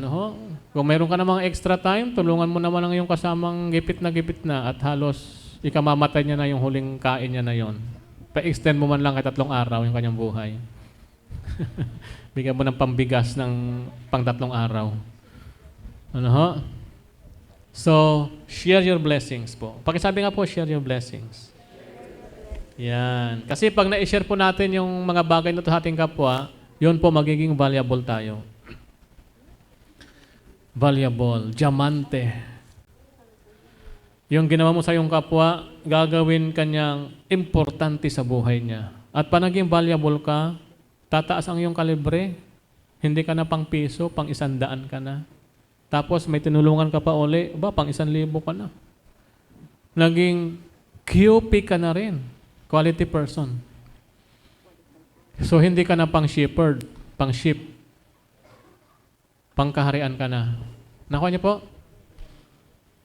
Kung mayroon ka na mga extra time, tulungan mo naman ang iyong kasamang gipit na at halos ikamamatay niya na yung huling kain niya na yon. Pa-extend mo man lang kay 3 araw yung kanyang buhay. Bigyan mo ng pambigas ng pang 3 araw. So, share your blessings po. Pakisabi nga po, share your blessings. Yan. Kasi pag na-share po natin yung mga bagay na ito sa ating kapwa, yun po magiging valuable tayo. Valuable. Diamante. Yung ginawa mo sa iyong kapwa, gagawin kanyang importante sa buhay niya. At pa naging valuable ka, tataas ang iyong kalibre. Hindi ka na pang piso, pang 100 ka na. Tapos may tinulungan ka pa uli, pang 1,000 ka na. Naging QP ka na rin. Quality person. So hindi ka na pang shepherd, pang sheep. Pangkaharian ka na. Nakuha niyo po?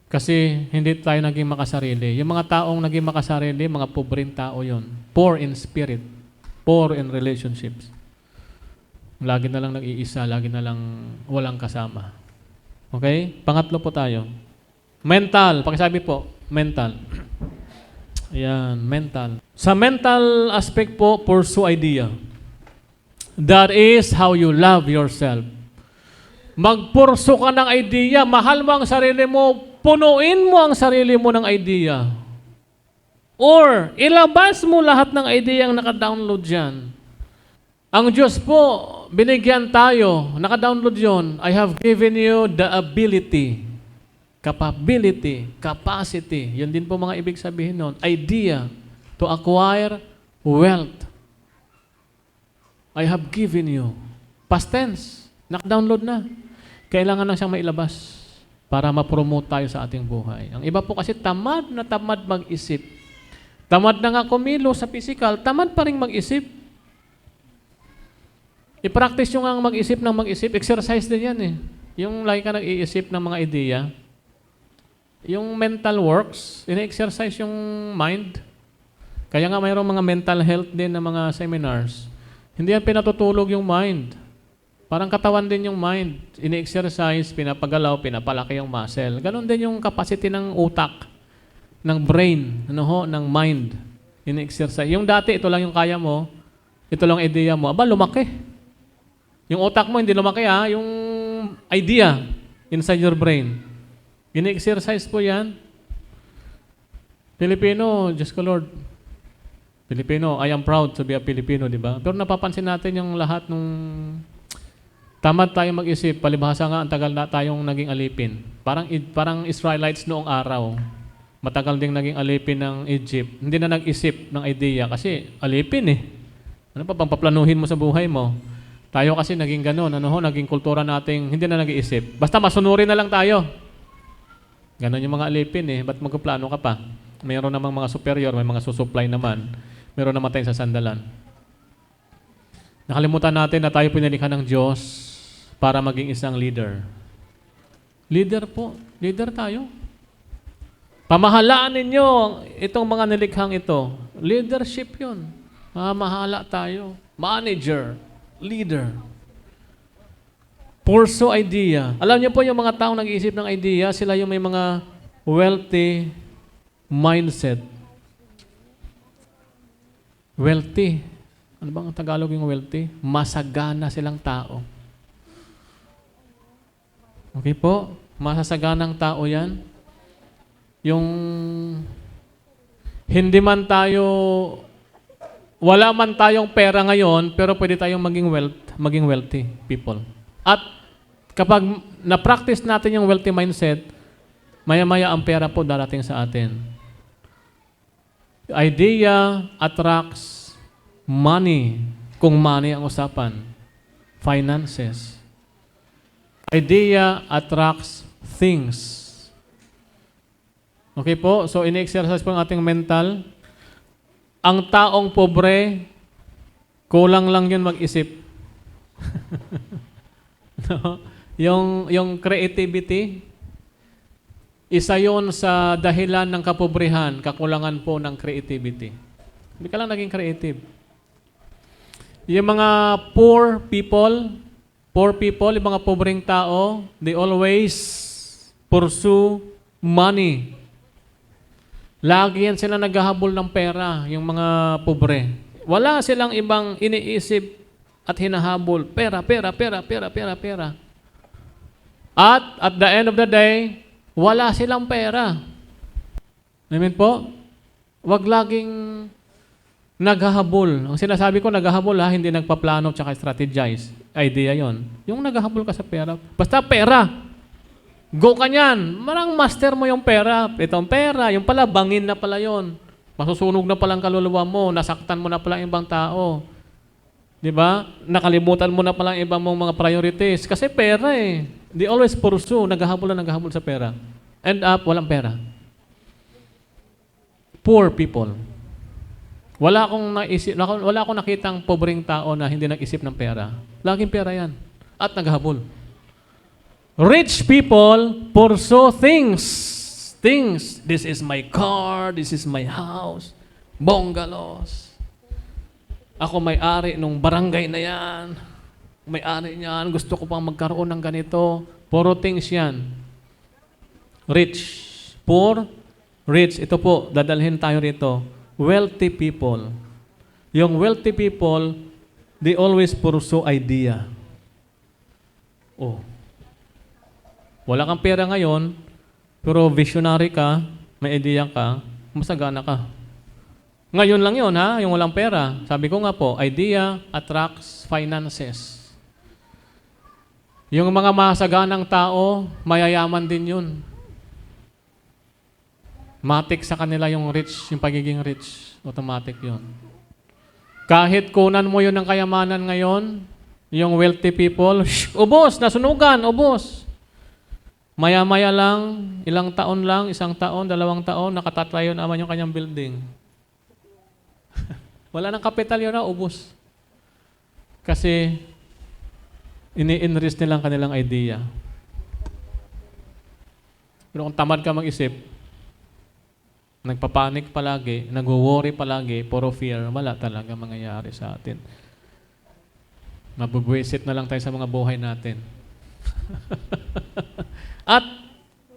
Kasi hindi tayo naging makasarili. Yung mga taong naging makasarili, mga pobreng tao yon. Poor in spirit. Poor in relationships. Lagi na lang nag-iisa, lagi na lang walang kasama. Okay? Pangatlo po tayo. Mental. Pakisabi po, mental. Ayan, mental. Sa mental aspect po, pursue idea. That is how you love yourself. Magpurso ka ng idea, mahal mo ang sarili mo, punuin mo ang sarili mo ng idea. Or, ilabas mo lahat ng idea ang naka-download dyan. Ang Diyos po, binigyan tayo, naka-download yon. I have given you the ability, capability, capacity. Yun din po mga ibig sabihin nun. Idea to acquire wealth. I have given you. Past tense, naka-download na. Kailangan na siyang mailabas para ma-promote tayo sa ating buhay. Ang iba po kasi tamad na tamad mag-isip. Tamad na nga kumilo sa physical, tamad pa rin mag-isip. I-practice yung ang mag-isip ng mag-isip. Exercise din yan eh. Yung lagi ka nag-iisip ng mga ideya. Yung mental works, ina-exercise yung mind. Kaya nga mayroong mga mental health din na mga seminars. Hindi yan pinatutulog yung mind. Parang katawan din yung mind. Ini-exercise, pinapagalaw, pinapalaki yung muscle. Ganon din yung capacity ng utak, ng brain, ng mind. Ini-exercise. Yung dati, ito lang yung kaya mo, ito lang idea mo, aba, lumaki. Yung utak mo, hindi lumaki ha, yung idea inside your brain. Ini-exercise po yan. Pilipino, Diyos ko Lord. Pilipino, I am proud to be a Filipino, di ba? Pero napapansin natin yung lahat nung tamad tayo mag-isip, palibhasa nga ang tagal na tayong naging alipin. Parang Israelites noong araw. Matagal ding naging alipin ng Egypt. Hindi na nag-isip ng idea kasi alipin eh. Ano pa bang paplanuhin mo sa buhay mo? Tayo kasi naging ganon. Naging kultura nating hindi na nag-iisip. Basta masunurin na lang tayo. Ganon yung mga alipin eh. Ba't magpaplano ka pa? Mayroon namang mga superior, may mga susupply naman. Meron naman tayong sasandalan. Nakalimutan natin na tayo pinalikha ng Diyos para maging isang leader. Leader po. Leader tayo. Pamahalaan ninyo itong mga nilikhang ito. Leadership yun. Mahala tayo. Manager. Leader. Pursue idea. Alam niyo po yung mga taong nag-iisip ng idea, sila yung may mga wealthy mindset. Wealthy. Ano bang Tagalog yung wealthy? Masagana silang tao. Okay po? Masasaganang tao yan. Yung hindi man tayo, wala man tayong pera ngayon, pero pwede tayong maging wealthy people. At kapag na-practice natin yung wealthy mindset, maya-maya ang pera po darating sa atin. Idea attracts money, kung money ang usapan. Finances. Idea attracts things. Okay po? So, ini-exercise po ang ating mental. Ang taong pobre, kulang lang yun mag-isip. No? Yung creativity, isa yon sa dahilan ng kapobrehan, kakulangan po ng creativity. Hindi ka lang naging creative. Yung mga poor people, yung mga pobreng tao, they always pursue money. Lagi yan sila naghahabol ng pera, yung mga pobre. Wala silang ibang iniisip at hinahabol. Pera. At at the end of the day, wala silang pera. Amen po? Huwag laging naghahabol. Ang sinasabi ko, naghahabol hindi nagpaplano tsaka strategize. Idea yon. Yung naghahabol ka sa pera. Basta pera. Go ka niyan. Marang master mo yung pera. Itong pera, yung pala, bangin na pala yon. Masusunog na palang kaluluwa mo. Nasaktan mo na pala yung ibang tao. Di ba? Nakalimutan mo na pala yung ibang mong mga priorities. Kasi pera eh. They always pursue. Naghahabol sa pera. End up, walang pera. Poor people. Wala akong nakitang pobreng tao na hindi nag-isip ng pera. Laging pera yan. At naghahabol. Rich people pursue things. Things. This is my car. This is my house. Bungalows. Ako may-ari nung barangay na yan. May-ari niyan. Gusto ko pang magkaroon ng ganito. Puro things yan. Rich. Poor. Rich. Ito po, dadalhin tayo rito. Wealthy people. Yung wealthy people, They always pursue idea. Oh. Wala kang pera ngayon, pero visionary ka, may idea ka, masagana ka. Ngayon lang yun, ha? Yung walang pera. Sabi ko nga po, idea attracts finances. Yung mga masaganang tao, mayayaman din yun. Matik sa kanila yung rich, yung pagiging rich. Automatic yun. Kahit kunan mo yun ng kayamanan ngayon, yung wealthy people, ubos, nasunugan, ubos. Maya-maya lang, ilang taon lang, 1 taon, 2 taon, nakatatayo naman yung kanyang building. Wala nang kapital yun na, ubos. Kasi, ini-enrich nilang kanilang idea. Pero kung tamad ka mag-isip, nagpapanik palagi, nag-worry palagi, puro fear, wala talaga mangyayari sa atin. Mabubwisit na lang tayo sa mga buhay natin. At,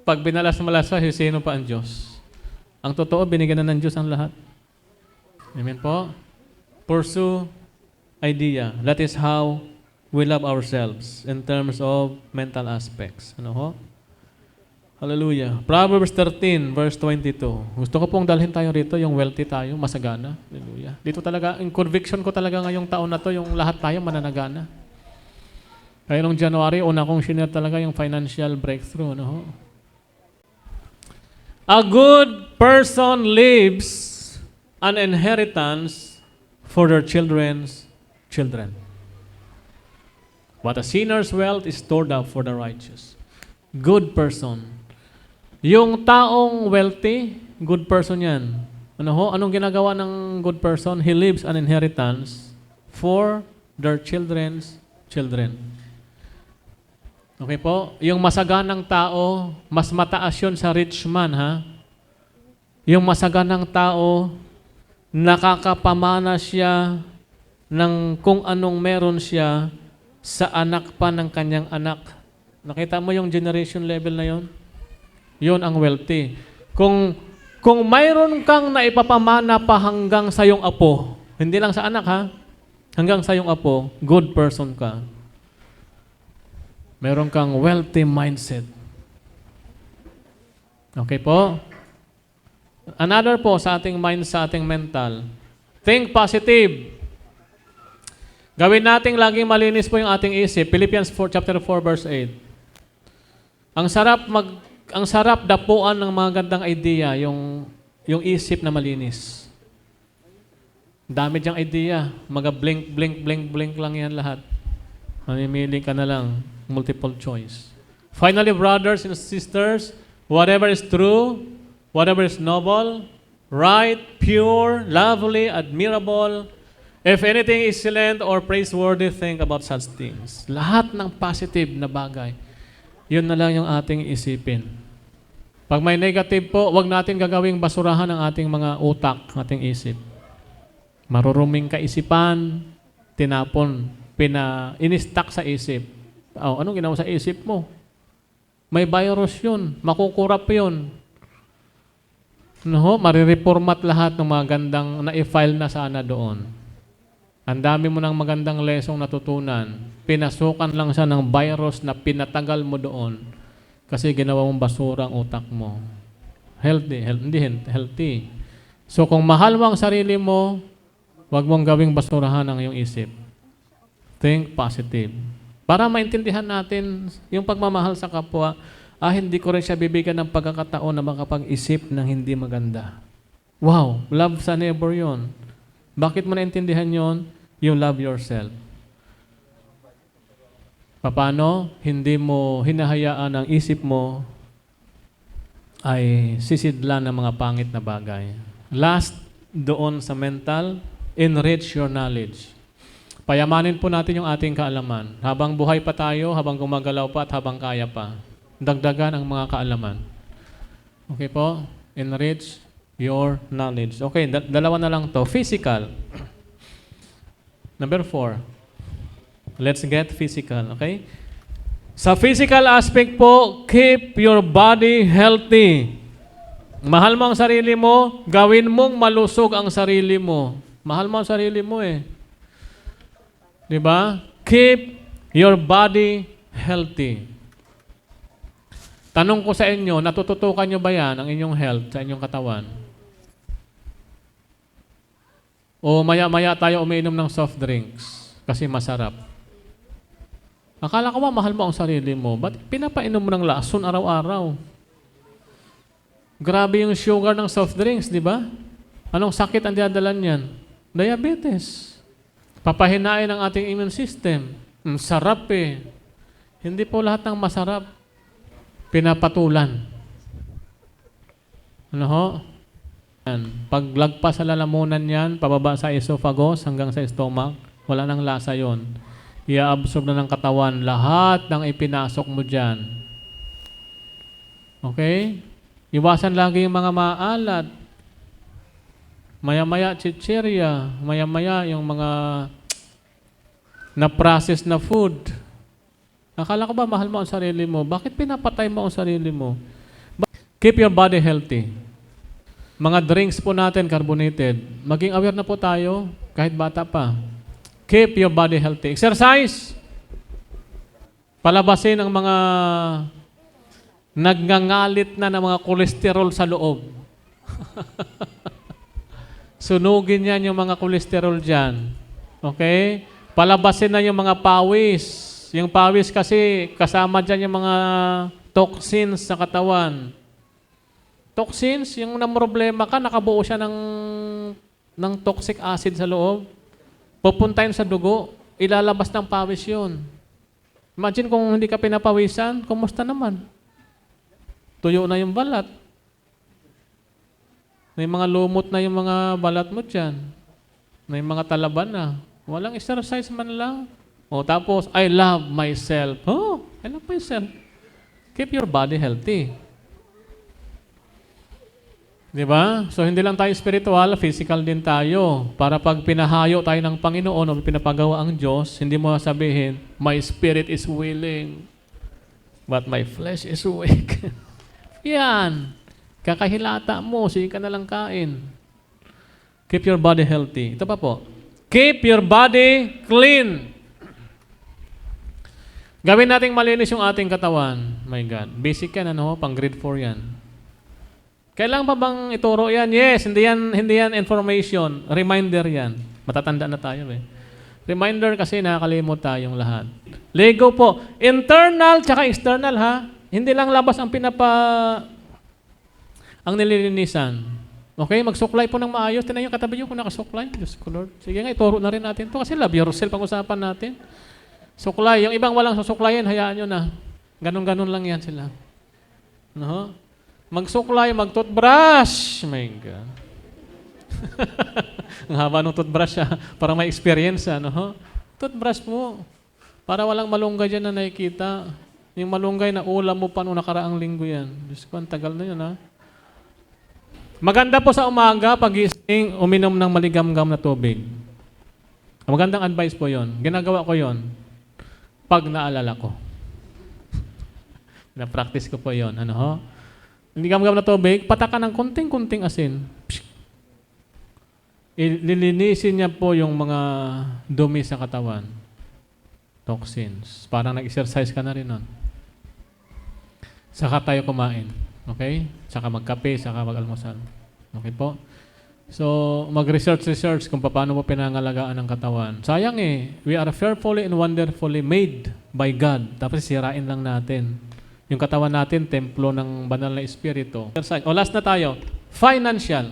pag binalas-malas sa sino pa ang Diyos? Ang totoo, binigyan na ng Diyos ang lahat. Amen po? Pursue idea. That is how we love ourselves in terms of mental aspects. Ano ho? Hallelujah. Proverbs 13, verse 22. Gusto ko pong dalhin tayo rito, yung wealthy tayo, masagana. Hallelujah. Dito talaga, yung conviction ko talaga ngayong taon na to, yung lahat tayo mananagana. Kaya nung January, una kong shinare talaga yung financial breakthrough. Ano ho? A good person leaves an inheritance for their children's children. But a sinner's wealth is stored up for the righteous. Good person. Yung taong wealthy, good person yan. Ano ho? Anong ginagawa ng good person? He leaves an inheritance for their children's children. Okay po? Yung masaganang tao, mas mataas yun sa rich man, ha? Yung masaganang tao, nakakapamana siya ng kung anong meron siya sa anak pa ng kanyang anak. Nakita mo yung generation level na yon? Yon ang wealthy. Kung mayroon kang naipapamana pa hanggang sa iyong apo, hindi lang sa anak ha, hanggang sa iyong apo, good person ka. Meron kang wealthy mindset. Okay po? Another po sa ating mind, sa ating mental. Think positive. Gawin nating laging malinis po yung ating isip. Philippians 4, chapter 4, verse 8. Ang sarap dapuan ng mga gandang idea, yung isip na malinis. Dami diyang idea. Mga blink lang yan lahat. Mamimili ka na lang. Multiple choice. Finally, brothers and sisters, whatever is true, whatever is noble, right, pure, lovely, admirable, if anything is excellent or praiseworthy, think about such things. Lahat ng positive na bagay, yun na lang yung ating isipin. Pag may negative po, wag natin gagawing basurahan ang ating mga utak, ating isip. Maruruming kaisipan, tinapon, in-stack sa isip. Oh, anong ginawa sa isip mo? May virus yun, makukurap yun. No, marireformat lahat ng mga gandang na-file na sana doon. Ang dami mo ng magandang lesong natutunan. Pinasukan lang siya ng virus na pinatagal mo doon kasi ginawa mong basura ang utak mo. Healthy. So kung mahal mo ang sarili mo, huwag mong gawing basurahan ang iyong isip. Think positive. Para maintindihan natin yung pagmamahal sa kapwa, hindi ko rin siya bibigyan ng pagkakataon na makapag-isip ng hindi maganda. Wow, love sa neighbor yon. Bakit mo naintindihan yon? You love yourself. Paano? Hindi mo hinahayaan ang isip mo ay sisidlan ng mga pangit na bagay. Last, doon sa mental, enrich your knowledge. Payamanin po natin yung ating kaalaman. Habang buhay pa tayo, habang gumagalaw pa at habang kaya pa. Dagdagan ang mga kaalaman. Okay po? Enrich your knowledge. Okay, dalawa na lang to. Physical. Number 4. Let's get physical. Okay? Sa physical aspect po, keep your body healthy. Mahal mo ang sarili mo, gawin mong malusog ang sarili mo. Mahal mo ang sarili mo eh. Di ba? Keep your body healthy. Tanong ko sa inyo, natututukan nyo ba yan ang inyong health sa inyong katawan? O maya-maya tayo umiinom ng soft drinks kasi masarap. Akala ko ba mahal mo ang sarili mo? Ba't pinapainom mo ng lason araw-araw? Grabe yung sugar ng soft drinks, di ba? Anong sakit ang dinadala niyan? Diabetes. Papahinain ang ating immune system. Sarap eh. Hindi po lahat ng masarap pinapatulan. Ano ho? Yan. Paglagpas sa lalamunan yan, pababa sa esophagus hanggang sa stomach, wala nang lasa yon. I-absorb na ng katawan lahat ng ipinasok mo dyan. Okay? Iwasan lagi yung mga maalat. Maya-maya chichirya, maya-maya yung mga na-process na food. Akala ko ba mahal mo ang sarili mo? Bakit pinapatay mo ang sarili mo? Keep your body healthy. Mga drinks po natin, carbonated. Maging aware na po tayo, kahit bata pa. Keep your body healthy. Exercise. Palabasin ang mga nagngangalit na ng mga kolesterol sa loob. Sunugin yan yung mga kolesterol dyan. Okay? Palabasin na yung mga pawis. Yung pawis kasi kasama dyan yung mga toxins sa katawan. Toxins, yung namroblema ka, nakabuo siya ng toxic acid sa loob. Pupuntahin sa dugo, ilalabas ng pawis yun. Imagine kung hindi ka pinapawisan, kumusta naman? Tuyo na yung balat. May mga lumot na yung mga balat mo dyan. May mga talaban na. Walang exercise man lang. O tapos, I love myself. Oh, I love myself. Keep your body healthy. Di ba? So, hindi lang tayo spiritual, physical din tayo. Para pag pinahayo tayo ng Panginoon o pinapagawa ang Diyos, hindi mo sabihin, my spirit is willing, but my flesh is weak. Yan. Kakahilata mo, sige ka na lang kain. Keep your body healthy. Ito pa po. Keep your body clean. Gawin nating malinis yung ating katawan. My God. Basic yan, ano? Pang grade 4 yan. Kailangan pa bang ituro yan? Yes, hindi yan information. Reminder yan. Matatanda na tayo eh. Reminder kasi nakakalimot tayong lahat. Lego po. Internal tsaka external ha. Hindi lang labas ang ang nililinisan. Okay, magsuklay po ng maayos. Tinan yung katabi nyo kung nakasuklay. Diyos ko Lord. Sige nga, ituro na rin natin to kasi love yourself ang usapan natin. Suklay. Yung ibang walang susuklayin, hayaan nyo na. Ganon-ganon lang yan sila. No? Magsuklay, mag-toothbrush. My God. Ang haba ng toothbrush para may experience. No? Toothbrush mo. Para walang malunggay dyan na nakikita. Yung malunggay na ulam mo pa noong nakaraang linggo yan. Diyos ko, ang tagal na yun ha. Maganda po sa umaga, pagising, uminom ng maligamgam na tubig. Magandang advice po yon. Ginagawa ko yon pag naalala ko. Na-practice ko po yon. Ano ho? Maligamgam na tubig, patakan ng kunting-kunting asin. Lilinisin niya po yung mga dumi sa katawan. Toxins. Parang nag-exercise ka na rin nun. Saka tayo kumain. Okay? Saka magkape, saka mag-almusal. Okay po? So, mag-research kung paano mo pinangalagaan ang katawan. Sayang eh, we are fearfully and wonderfully made by God. Tapos sirain lang natin. Yung katawan natin, templo ng banal na espiritu. O last na tayo, financial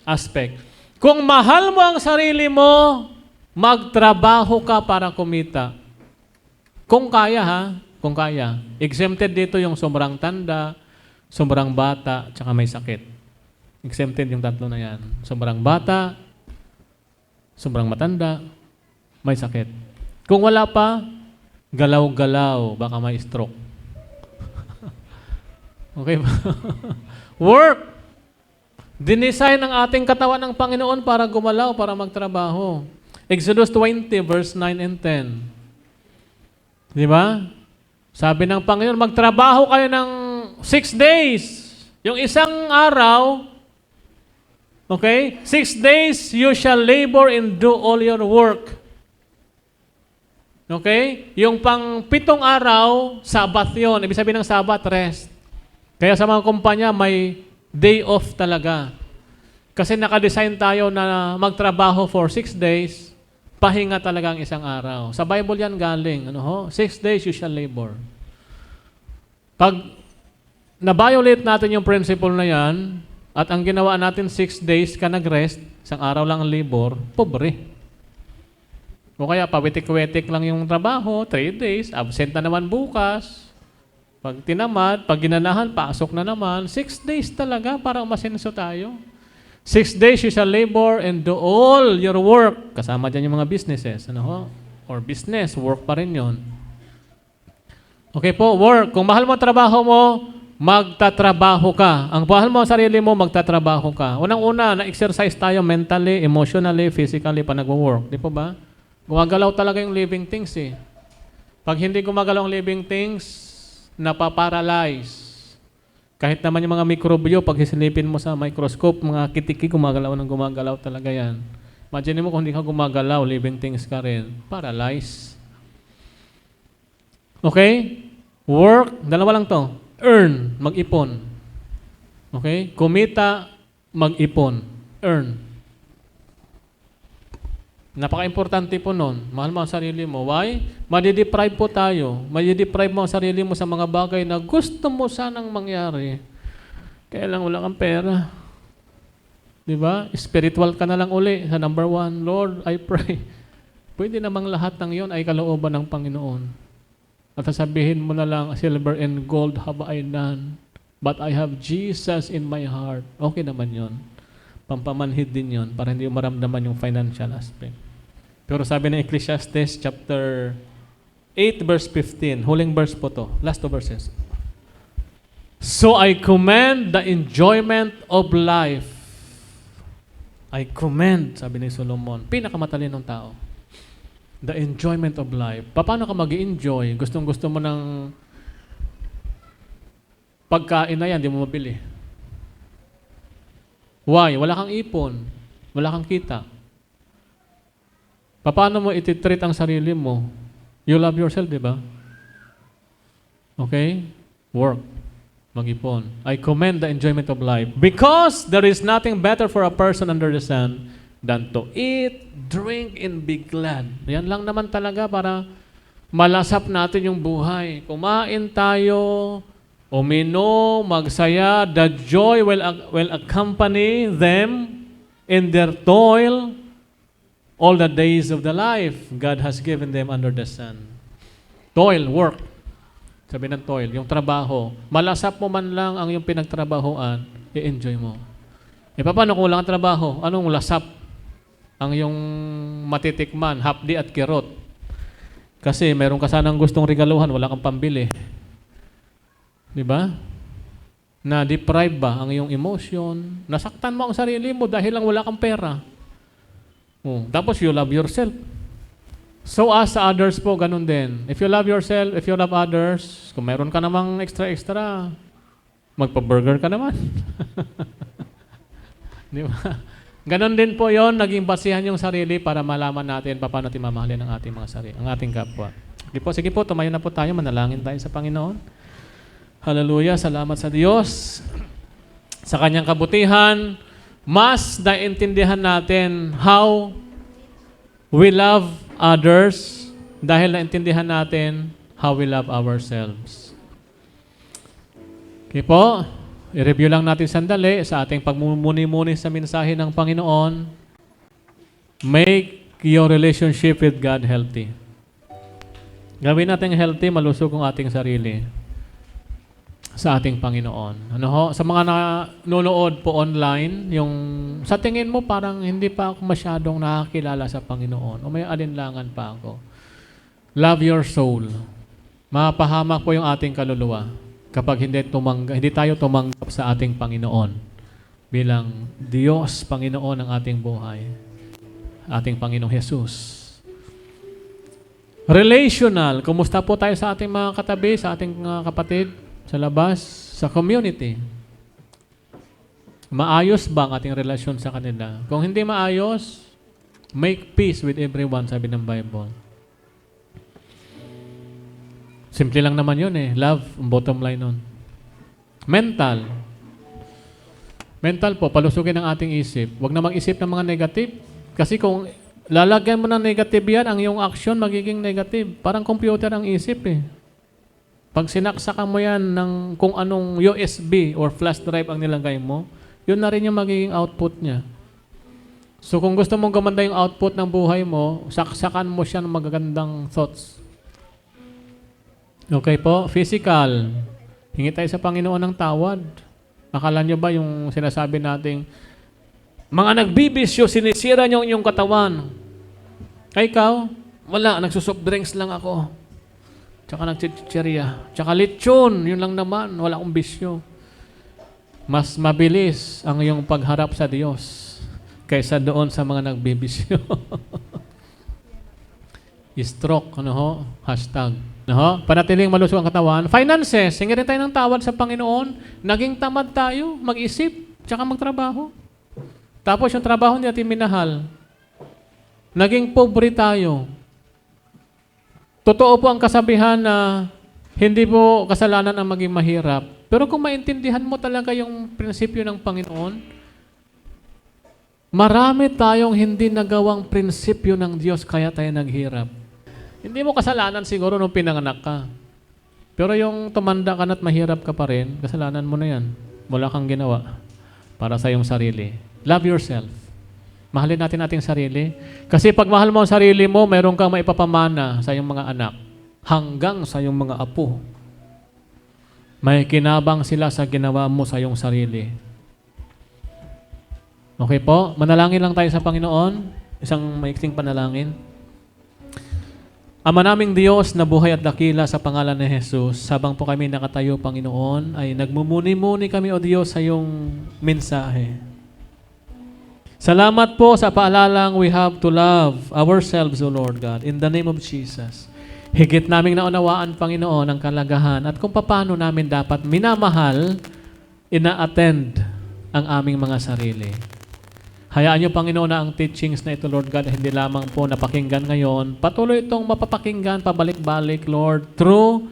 aspect. Kung mahal mo ang sarili mo, magtrabaho ka para kumita. Kung kaya ha, kung kaya. Exempted dito yung sobrang tanda, sobrang bata, tsaka may sakit. Exempted yung tatlo na yan. Sobrang bata, sobrang matanda, may sakit. Kung wala pa, galaw-galaw, baka may stroke. Okay ba? Work! Dinesign ang ating katawan ng Panginoon para gumalaw, para magtrabaho. Exodus 20, verse 9 and 10. Di ba? Sabi ng Panginoon, magtrabaho kayo ng 6 days. Yung isang araw, okay? 6 days you shall labor and do all your work. Okay? Yung pang 7 araw, Sabat yun. Ibig sabihin ng Sabat, rest. Kaya sa mga kumpanya, may day off talaga. Kasi nakadesign tayo na magtrabaho for 6 days, pahinga talaga ang isang araw. Sa Bible yan galing. 6 days you shall labor. Pag na-violate natin yung principle na yan, at ang ginawa natin 6 days ka nag-rest, isang araw lang ang labor, pobre. O kaya pawitik-wetik lang yung trabaho, 3 days, absent na naman bukas. Pag tinamad, pag ginanahan, pasok na naman. 6 days talaga para umasenso tayo. 6 days you shall labor and do all your work. Kasama dyan yung mga businesses. Or business, work pa rin yun. Okay po, work. Kung mahal mo ang trabaho mo, magtatrabaho ka. Ang mahal mo ang sarili mo, magtatrabaho ka. Unang-una, na-exercise tayo mentally, emotionally, physically pa nagwo-work. Di po ba? Gumagalaw talaga yung living things eh. Pag hindi gumagalaw ang living things, napaparalyze. Kahit naman yung mga mikrobyo, pag hisilipin mo sa microscope, mga kitiki, gumagalaw talaga yan. Imagine mo kung hindi ka gumagalaw, living things ka rin. Paralyze. Okay? Work, dalawa lang to. Earn, mag-ipon. Okay? Kumita, mag-ipon. Earn. Napaka-importante po nun. Mahal mo ang sarili mo. Why? Madideprive po tayo. Madideprive mo ang sarili mo sa mga bagay na gusto mo sanang mangyari. Kaya lang wala kang pera. Diba? Spiritual ka na lang uli sa number 1. Lord, I pray. Pwede namang lahat ng yon ay kalooban ng Panginoon. At sasabihin mo na lang, silver and gold have I none, but I have Jesus in my heart. Okay naman yon. Pampamanhid din yon para hindi maramdaman yung financial aspect. Pero sabi ng Ecclesiastes chapter 8 verse 15, huling verse po to, last 2 verses. So I commend the enjoyment of life. I commend, sabi ni Solomon, pinakamatalinong tao. The enjoyment of life. Paano ka mag-enjoy? Gustong-gusto mo ng pagkain na yan, di mo mabili. Why? Wala kang ipon. Wala kang kita. Paano mo ititreat ang sarili mo? You love yourself, di ba? Okay? Work. Mag-ipon. I commend the enjoyment of life because there is nothing better for a person under the sun than to eat, drink, and be glad. Yan lang naman talaga para malasap natin yung buhay. Kumain tayo, uminom, magsaya, the joy will accompany them in their toil all the days of the life God has given them under the sun. Toil, work. Sabi ng toil, yung trabaho. Malasap mo man lang ang yung pinagtrabahoan, i-enjoy mo. E paano kung wala kang trabaho? Anong lasap? Ang yung matitikman, hapdi at kirot. Kasi meron ka sanang gustong regaluhan, wala kang pambili. Di ba? Na-deprive ba ang iyong emotion? Nasaktan mo ang sarili mo dahil lang wala kang pera. Tapos you love yourself. So as sa others po, ganun din. If you love yourself, if you love others, kung meron ka namang extra, magpa-burger ka naman. Di ba? Ganon din po yon, naging basihan yung sarili para malaman natin paano natin mamahalin ang ating mga sarili, ang ating kapwa. Sige po, tumayo na po tayo, manalangin tayo sa Panginoon. Hallelujah, salamat sa Diyos. Sa Kanyang kabutihan, mas naintindihan natin how we love others dahil naintindihan natin how we love ourselves. Okay po. I-review lang natin sandali sa ating pagmumuni-muni sa mensahe ng Panginoon. Make your relationship with God healthy. Gawin natin healthy, malusog ang ating sarili sa ating Panginoon. Sa mga nanonood po online, yung sa tingin mo parang hindi pa ako masyadong nakakilala sa Panginoon o may alinlangan pa ako. Love your soul. Mapahamak po yung ating kaluluwa kapag hindi tayo tumanggap sa ating Panginoon bilang Diyos, Panginoon ng ating buhay, ating Panginoong Jesus. Relational, kumusta po tayo sa ating mga katabi, sa ating kapatid, sa labas, sa community? Maayos ba ang ating relasyon sa kanila? Kung hindi maayos, make peace with everyone, sabi ng Bible. Simple lang naman yun eh. Love, ang bottom line nun. Mental. Mental po, palusugin ang ating isip. Huwag na mag-isip ng mga negative. Kasi kung lalagyan mo ng negative yan, ang iyong action magiging negative. Parang computer ang isip eh. Pag sinaksakan mo yan ng kung anong USB or flash drive ang nilagay mo, yun na rin yung magiging output niya. So kung gusto mong gumanda yung output ng buhay mo, saksakan mo siya ng magagandang thoughts. Okay po? Physical. Hingi tayo sa Panginoon ng tawad. Akala nyo ba yung sinasabi nating mga nagbibisyo, sinisira nyo yung katawan. Ay ikaw, wala, nagsusoft drinks lang ako. Tsaka nagchichirya. Tsaka lechon, yun lang naman, wala akong bisyo. Mas mabilis ang iyong pagharap sa Diyos kaysa doon sa mga nagbibisyo. Stroke, ano ho? Hashtag. Ano ho? Panatiling malusog ang katawan. Finances, hingi rin tayo ng tawad sa Panginoon. Naging tamad tayo, mag-isip, tsaka magtrabaho. Tapos yung trabaho hindi natin minahal. Naging pobre tayo. Totoo po ang kasabihan na hindi po kasalanan ang maging mahirap. Pero kung maintindihan mo talaga yung prinsipyo ng Panginoon, marami tayong hindi nagawang prinsipyo ng Diyos kaya tayo naghirap. Hindi mo kasalanan siguro nung pinanganak ka. Pero yung tumanda ka na't mahirap ka pa rin, kasalanan mo na yan. Wala kang ginawa para sa iyong sarili. Love yourself. Mahalin natin ating sarili. Kasi pag mahal mo ang sarili mo, mayroon kang maipapamana sa iyong mga anak. Hanggang sa iyong mga apo. May kinabang sila sa ginawa mo sa iyong sarili. Okay po? Manalangin lang tayo sa Panginoon. Isang maiksing panalangin. Ama naming Diyos na buhay at dakila sa pangalan ni Jesus, habang po kami nakatayo, Panginoon, ay nagmumuni-muni kami, O Diyos, sa iyong mensahe. Salamat po sa paalalang we have to love ourselves, O Lord God, in the name of Jesus. Higit naming naunawaan, Panginoon, ang kalagahan at kung paano namin dapat minamahal, ina-attend ang aming mga sarili. Hayaan niyo, Panginoon, na ang teachings na ito, Lord God, hindi lamang po napakinggan ngayon. Patuloy itong mapapakinggan, pabalik-balik, Lord, through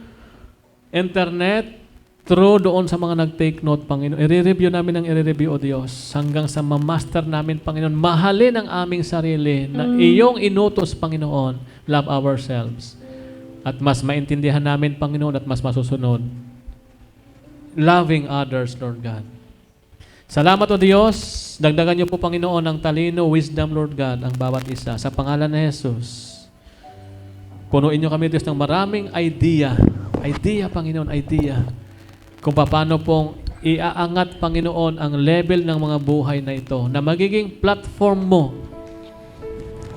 internet, through doon sa mga nag-take note, Panginoon. I-review namin ang i-review, O Diyos, hanggang sa ma-master namin, Panginoon. Mahalin ang aming sarili na iyong inutos, Panginoon. Love ourselves. At mas maintindihan namin, Panginoon, at mas masusunod. Loving others, Lord God. Salamat, O Diyos. Dagdagan niyo po, Panginoon, ng talino, wisdom, Lord God, ang bawat isa. Sa pangalan ni Jesus. Punuin niyo kami, Diyos, ng maraming idea. Idea, Panginoon, idea. Kung paano pong iaangat, Panginoon, ang level ng mga buhay na ito na magiging platform mo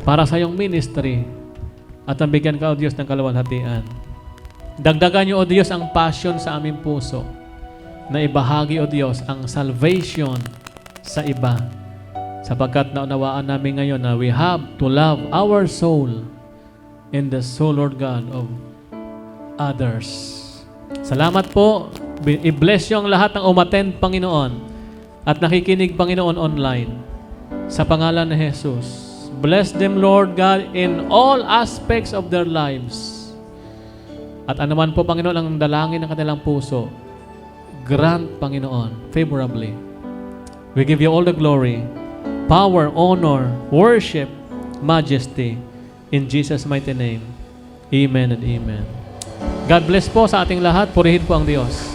para sa iyong ministry at ang bigyan ka, O Diyos, ng kaluwalhatian. Dagdagan niyo, O Diyos, ang passion sa aming puso na ibahagi, O Diyos, ang salvation sa iba. Sapagkat naunawaan namin ngayon na we have to love our soul and the soul, Lord God, of others. Salamat po. I-bless yung lahat ng umattend, Panginoon, at nakikinig, Panginoon, online. Sa pangalan ni Jesus. Bless them, Lord God, in all aspects of their lives. At anuman po, Panginoon, ang dalangin ng kanilang puso, grant, Panginoon, favorably. We give you all the glory, power, honor, worship, majesty. In Jesus' mighty name. Amen and amen. God bless po sa ating lahat. Purihin po ang Diyos.